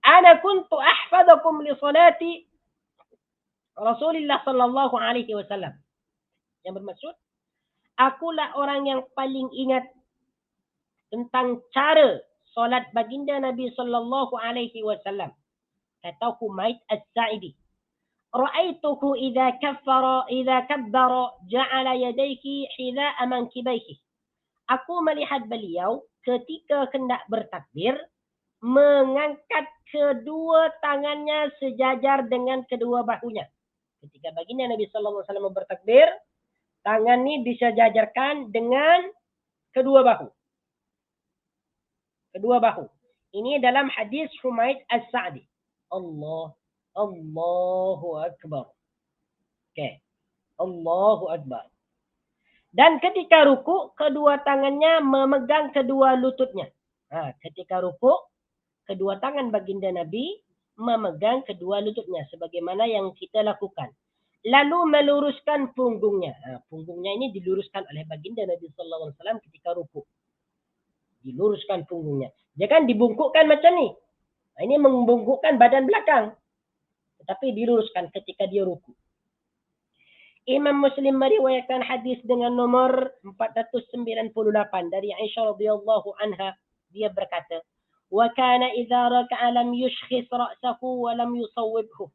ana kuntu ahfadakum li salati Rasulullah sallallahu alaihi wasallam. Yang bermaksud, akulah orang yang paling ingat tentang cara solat baginda Nabi sallallahu alaihi wasallam. Kata Humaid As-Sa'idi, ra'aituhu idza kabbara ja'ala yadayhi hidha'a mankibaihi. Aku melihat beliau ketika hendak bertakbir mengangkat kedua tangannya sejajar dengan kedua bahunya. Ketika baginda Nabi sallallahu alaihi wasallam bertakbir, tangan ini disejajarkan dengan kedua bahu. Kedua bahu. Ini dalam hadis Humaid As-Sa'di. Allahu Akbar. Okay. Allahu Akbar. Dan ketika ruku, kedua tangannya memegang kedua lututnya. Ketika ruku, kedua tangan baginda Nabi memegang kedua lututnya sebagaimana yang kita lakukan. Lalu meluruskan punggungnya. Punggungnya ini diluruskan oleh baginda Nabi sallallahu alaihi wasallam ketika ruku. Diluruskan punggungnya. Jangan dibungkukkan macam ni. Ini membungkukkan badan belakang. Tetapi diluruskan ketika dia ruku. Imam Muslim meriwayatkan hadis dengan nomor 498 dari Aisyah radhiyallahu anha. Dia berkata, wa kana idza raka'a lam yushkhis ra'sahu wa lam yusawwibhu.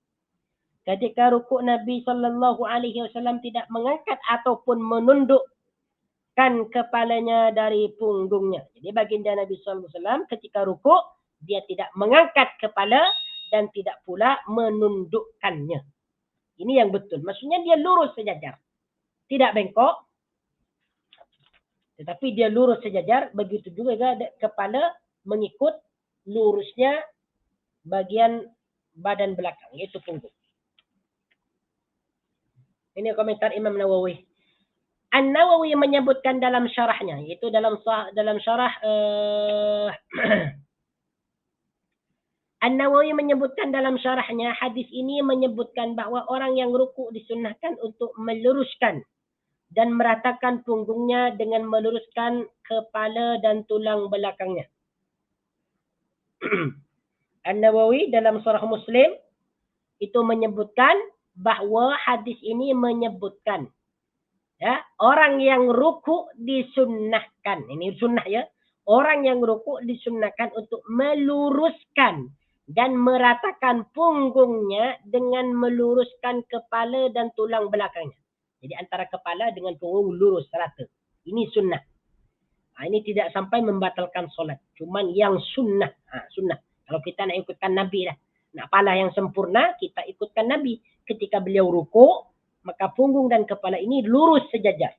Ketika rukuk Nabi sallallahu alaihi wasallam tidak mengangkat ataupun menundukkan kepalanya dari punggungnya. Jadi baginda Nabi sallallahu alaihi wasallam ketika rukuk dia tidak mengangkat kepala dan tidak pula menundukkannya. Ini yang betul. Maksudnya dia lurus sejajar. Tidak bengkok. Tetapi dia lurus sejajar. Begitu juga kepala mengikut lurusnya bagian badan belakang. Iaitu punggung. Ini komentar Imam Nawawi. An-Nawawi menyebutkan dalam syarahnya, yaitu dalam syarah An-Nawawi menyebutkan dalam syarahnya, hadis ini menyebutkan bahwa orang yang rukuk disunnahkan untuk meluruskan dan meratakan punggungnya dengan meluruskan kepala dan tulang belakangnya. An-Nawawi dalam Sharh Muslim itu menyebutkan bahawa hadis ini menyebutkan orang yang rukuk disunnahkan. Ini sunnah ya. Orang yang rukuk disunnahkan untuk meluruskan dan meratakan punggungnya dengan meluruskan kepala dan tulang belakangnya. Jadi antara kepala dengan punggung lurus rata. Ini sunnah. Ini tidak sampai membatalkan solat. Cuman yang sunnah. Sunnah. Kalau kita nak ikutkan Nabi lah. Nak pala yang sempurna, kita ikutkan Nabi. Ketika beliau rukuk, maka punggung dan kepala ini lurus sejajar.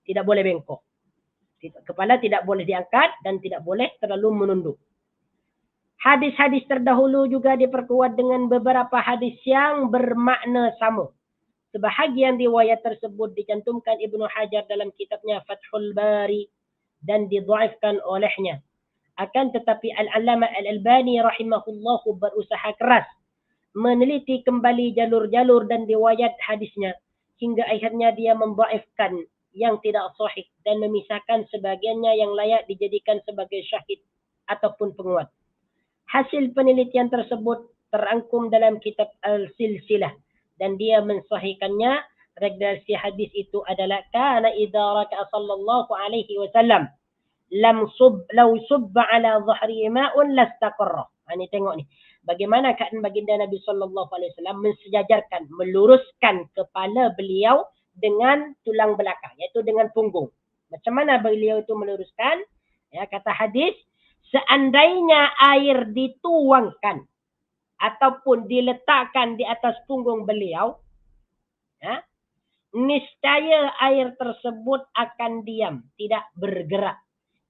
Tidak boleh bengkok. Kepala tidak boleh diangkat dan tidak boleh terlalu menunduk. Hadis-hadis terdahulu juga diperkuat dengan beberapa hadis yang bermakna sama. Sebahagian riwayat tersebut dicantumkan Ibnu Hajar dalam kitabnya Fathul Bari dan didhaifkan olehnya. Akan tetapi Al-Allamah Al-Albani rahimahullahu berusaha keras meneliti kembali jalur-jalur dan riwayat hadisnya hingga akhirnya dia membaifkan yang tidak sahih dan memisahkan sebagiannya yang layak dijadikan sebagai syahid ataupun penguat. Hasil penelitian tersebut terangkum dalam kitab Al-Silsilah dan dia mensahihkannya. Redaksi hadis itu adalah kana idza raka'a sallallahu alaihi wasallam law subba ala dhahri ma'un lastaqarra. Ini tengok ni. Bagaimana keadaan baginda Nabi sallallahu alaihi wasallam mensejajarkan, meluruskan kepala beliau dengan tulang belakang, iaitu dengan punggung. Macam mana beliau itu meluruskan? Ya, kata hadis, seandainya air dituangkan ataupun diletakkan di atas punggung beliau, niscaya air tersebut akan diam, tidak bergerak.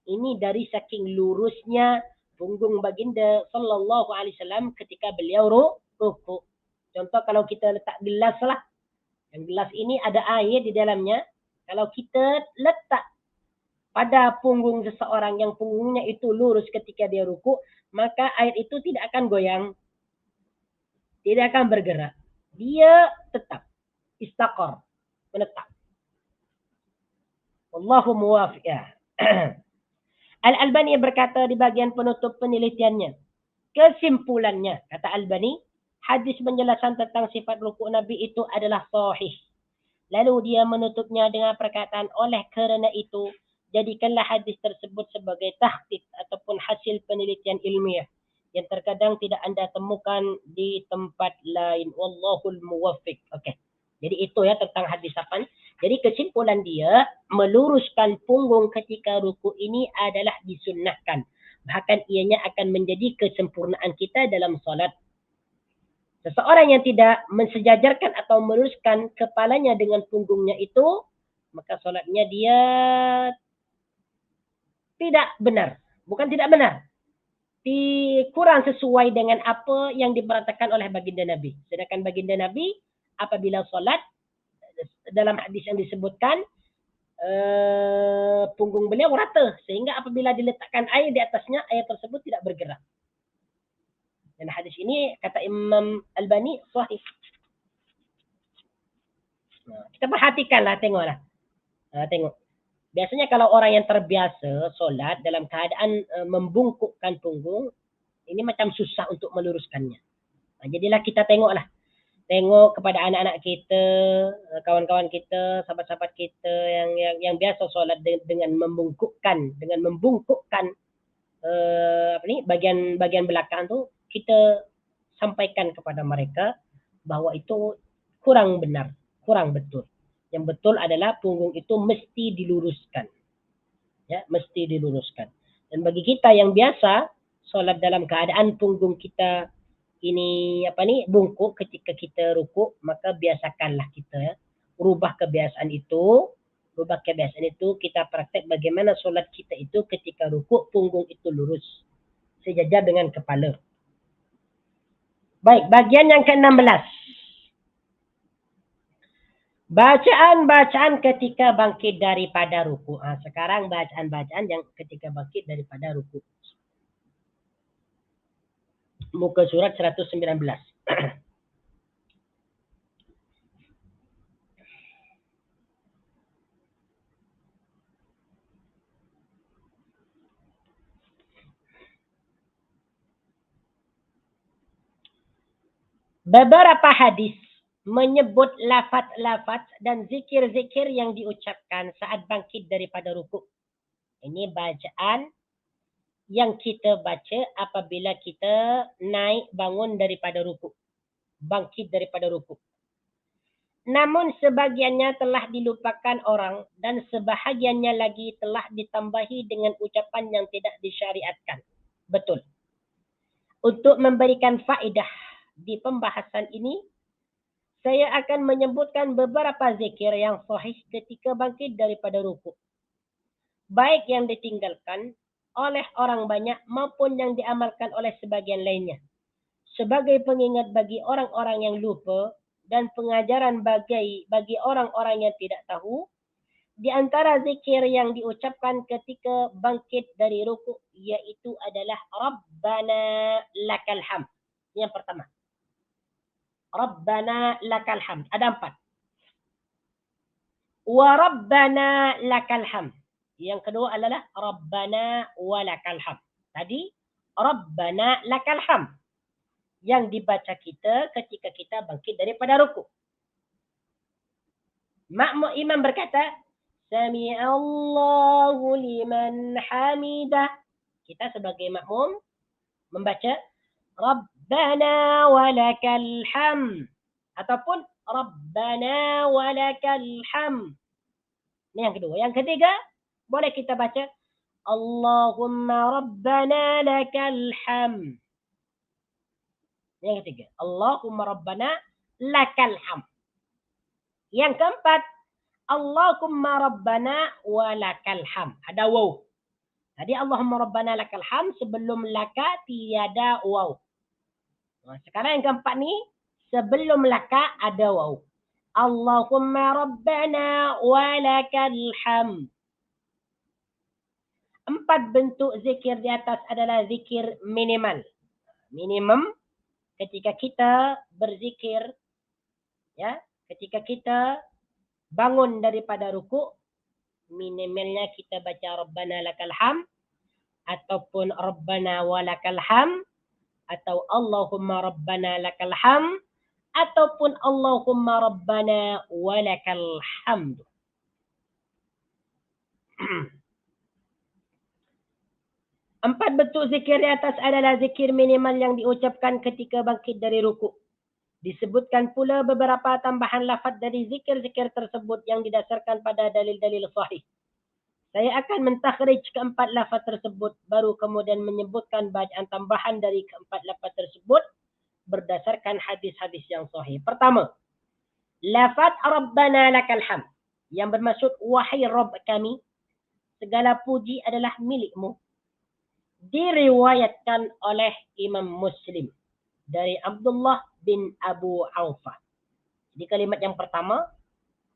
Ini dari saking lurusnya punggung baginda sallallahu alaihi wasallam ketika beliau rukuk. Contoh kalau kita letak gelas lah. Yang gelas ini ada air di dalamnya. Kalau kita letak pada punggung seseorang yang punggungnya itu lurus ketika dia rukuk, maka air itu tidak akan goyang. Tidak akan bergerak. Dia tetap istaqar, menetap. Wallahu muwafiq. Al-Albani berkata di bagian penutup penelitiannya, kesimpulannya, kata Albani, hadis penjelasan tentang sifat rukuk Nabi itu adalah sahih. Lalu dia menutupnya dengan perkataan, oleh kerana itu, jadikanlah hadis tersebut sebagai tahqiq ataupun hasil penelitian ilmiah yang terkadang tidak anda temukan di tempat lain. Wallahul muwaffiq. Okey. Jadi itu ya tentang hadis apa. Jadi kesimpulan dia, meluruskan punggung ketika rukuk ini adalah disunnahkan. Bahkan ianya akan menjadi kesempurnaan kita dalam solat. Seseorang yang tidak mensejajarkan atau meluruskan kepalanya dengan punggungnya itu, maka solatnya dia tidak benar. Bukan tidak benar. Kurang sesuai dengan apa yang diperatakan oleh baginda Nabi. Sedangkan baginda Nabi, apabila solat, dalam hadis yang disebutkan, punggung beliau rata. Sehingga apabila diletakkan air di atasnya, air tersebut tidak bergerak. Dan hadis ini, kata Imam Albani, sahih. Kita perhatikanlah, tengoklah. Tengok. Biasanya kalau orang yang terbiasa solat dalam keadaan membungkukkan punggung, ini macam susah untuk meluruskannya. Jadilah kita tengoklah. Tengok kepada anak-anak kita, kawan-kawan kita, sahabat-sahabat kita yang biasa solat dengan membungkukkan bagian belakang tu, kita sampaikan kepada mereka bahawa itu kurang benar, kurang betul. Yang betul adalah punggung itu mesti diluruskan. Ya, mesti diluruskan. Dan bagi kita yang biasa solat dalam keadaan punggung kita ini bungkuk ketika kita rukuk, maka biasakanlah kita rubah kebiasaan itu, kita praktek bagaimana solat kita itu ketika rukuk punggung itu lurus sejajar dengan kepala. Baik, bagian yang ke-16. Bacaan-bacaan ketika bangkit daripada ruku. Sekarang bacaan-bacaan yang ketika bangkit daripada ruku. Muka surat 119. Beberapa hadis menyebut lafaz-lafaz dan zikir-zikir yang diucapkan saat bangkit daripada ruku. Ini bacaan yang kita baca apabila kita naik bangun daripada ruku. Bangkit daripada ruku. Namun sebahagiannya telah dilupakan orang dan sebahagiannya lagi telah ditambahi dengan ucapan yang tidak disyariatkan. Betul. Untuk memberikan faedah di pembahasan ini, saya akan menyebutkan beberapa zikir yang sahih ketika bangkit daripada ruku. Baik yang ditinggalkan oleh orang banyak maupun yang diamalkan oleh sebagian lainnya. Sebagai pengingat bagi orang-orang yang lupa dan pengajaran bagi orang-orang yang tidak tahu, di antara zikir yang diucapkan ketika bangkit dari ruku yaitu adalah Rabbana lakal hamd. Yang pertama. Rabbana lakal hamd. Ada 4. Wa Rabbana lakal hamd. Yang kedua adalah Rabbana walakal hamd. Tadi Rabbana lakal hamd yang dibaca kita ketika kita bangkit daripada ruku. Makmum imam berkata, Sami'allahu liman hamidah. Kita sebagai makmum membaca Rabbana walakal hamd ataupun Rabbana walakal hamd. Ini yang kedua. Yang ketiga, boleh kita baca Allahumma Rabbana lakal hamd. Yang ketiga, Allahumma Rabbana lakal hamd. Yang keempat, Allahumma Rabbana walakal hamd. Ada waw. Jadi Allahumma Rabbana lakal hamd sebelum laka tiada waw. Sekarang yang keempat ni sebelum laka ada waw. Allahumma Rabbana walakal hamd. 4 bentuk zikir di atas adalah zikir minimal. Minimum ketika kita berzikir, ya, ketika kita bangun daripada ruku, minimalnya kita baca Rabbana lakal hamd ataupun Rabbana walakal hamd atau Allahumma Rabbana lakal hamd ataupun Allahumma Rabbana walakal hamd. Empat bentuk zikir di atas adalah zikir minimal yang diucapkan ketika bangkit dari ruku. Disebutkan pula beberapa tambahan lafaz dari zikir-zikir tersebut yang didasarkan pada dalil-dalil sahih. Saya akan mentakhrij keempat lafaz tersebut, baru kemudian menyebutkan bacaan tambahan dari keempat lafaz tersebut berdasarkan hadis-hadis yang sahih. Pertama, lafaz Rabbana lakal hamd yang bermaksud wahai Rabb kami, segala puji adalah milikmu. Diriwayatkan oleh Imam Muslim dari Abdullah bin Abu Aufah. Jadi kalimat yang pertama,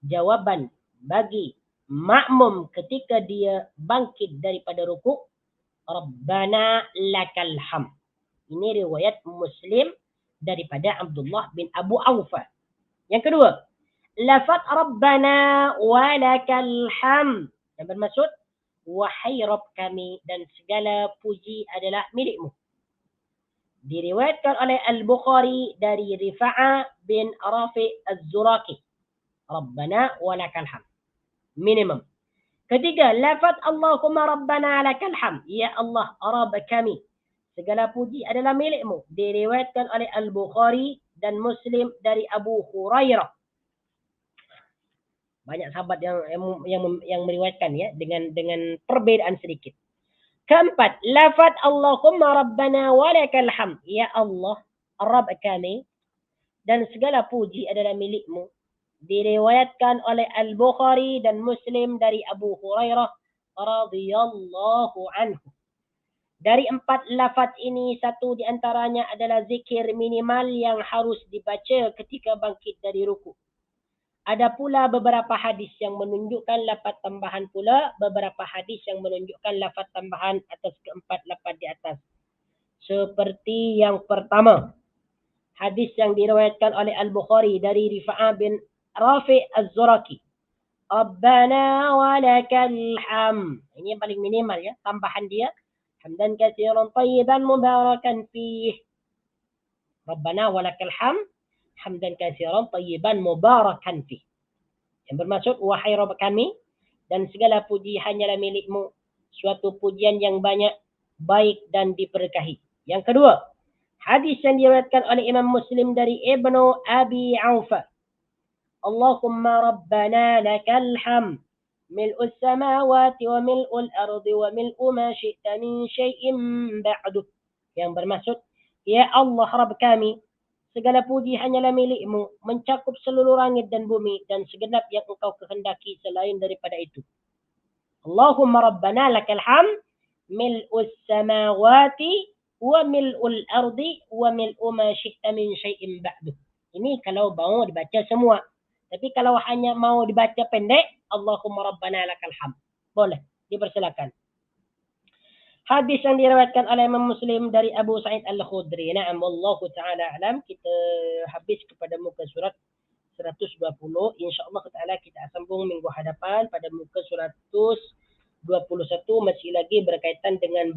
jawaban bagi makmum ketika dia bangkit daripada ruku, Rabbana lakal hamd. Ini riwayat Muslim daripada Abdullah bin Abu Aufah. Yang kedua, lafaz Rabbana walakal hamd yang bermaksud wahai Rabb kami dan segala puji adalah milikmu. Diriwayatkan oleh Al-Bukhari dari Rifa'a bin Rafi' Az-Zuraki. Rabbana walakal hamd. Minimum. Ketiga, lafaz Allahumma Rabbana lakal hamd. Ya Allah, Rabb kami, segala puji adalah milikmu. Diriwayatkan oleh Al-Bukhari dan Muslim dari Abu Hurairah. Banyak sahabat yang meriwayatkan, ya, dengan perbedaan sedikit. Keempat, lafaz Allahumma Rabbana walakal hamd. Ya Allah, Rabb kami dan segala puji adalah milikmu. Diriwayatkan oleh Al-Bukhari dan Muslim dari Abu Hurairah radhiyallahu anhu. Dari 4 lafaz ini, satu di antaranya adalah zikir minimal yang harus dibaca ketika bangkit dari ruku. Ada pula beberapa hadis yang menunjukkan lafaz tambahan pula, beberapa hadis yang menunjukkan lafaz tambahan atas keempat lafaz di atas. Seperti yang pertama, hadis yang diriwayatkan oleh Al-Bukhari dari Rifa'ah bin Rafi' Az-Zuraki. Rabbana walakal ham. Ini yang paling minimal ya, tambahan dia. Hamdan katsiran tayyiban mubarakan fih. Rabbana walakal ham. Hamdan katsiran tayyiban mubarakan fih. Yang bermaksud, wahai Rabb kami, dan segala puji hanyalah milikmu, suatu pujian yang banyak, baik dan diberkahi. Yang kedua, hadis yang diriwayatkan oleh Imam Muslim dari Ibnu Abi Aufa. Allahumma rabbana lakal ham, mil'us samawati wa mil'ul ardi wa mil'u ma syi'ta min syai'in ba'du. Yang bermaksud, ya Allah Rabb kami, segala puji hanyalah milikmu, mencakup seluruh langit dan bumi, dan segenap yang engkau kehendaki selain daripada itu. Allahumma rabbana lakal ham, mil'us samawati, wa mil'ul ardi, wa mil'u ma syi'ta min syai'in ba'du. Ini kalau mau dibaca semua. Tapi kalau hanya mau dibaca pendek, Allahumma rabbana lakal ham. Boleh, dipersilakan. Hadis yang diriwayatkan oleh Imam Muslim dari Abu Sa'id Al-Khudri. Na'am, wallahu ta'ala alam. Kita habis kepada muka surat 120. InsyaAllah ta'ala kita sambung minggu hadapan pada muka surat 121. Masih lagi berkaitan dengan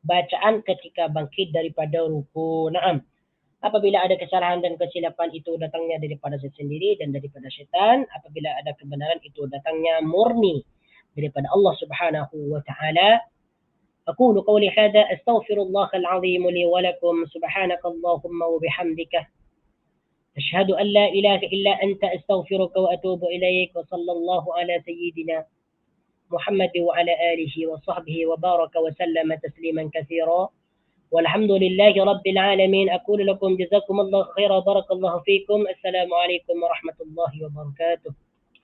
bacaan ketika bangkit daripada ruku. Na'am. Apabila ada kesalahan dan kesilapan itu datangnya daripada saya sendiri dan daripada syaitan. Apabila ada kebenaran itu datangnya murni daripada Allah Subhanahu wa ta'ala. أقول قولي هذا أستغفر الله العظيم لي ولكم سبحانك اللهم وبحمدك أشهد أن لا إله إلا أنت أستغفرك وأتوب إليك وصلى الله على سيدنا محمد وعلى آله وصحبه وبارك وسلم تسليما كثيرا والحمد لله رب العالمين. أقول لكم جزاكم الله خيرا بارك الله فيكم. السلام عليكم ورحمة الله وبركاته.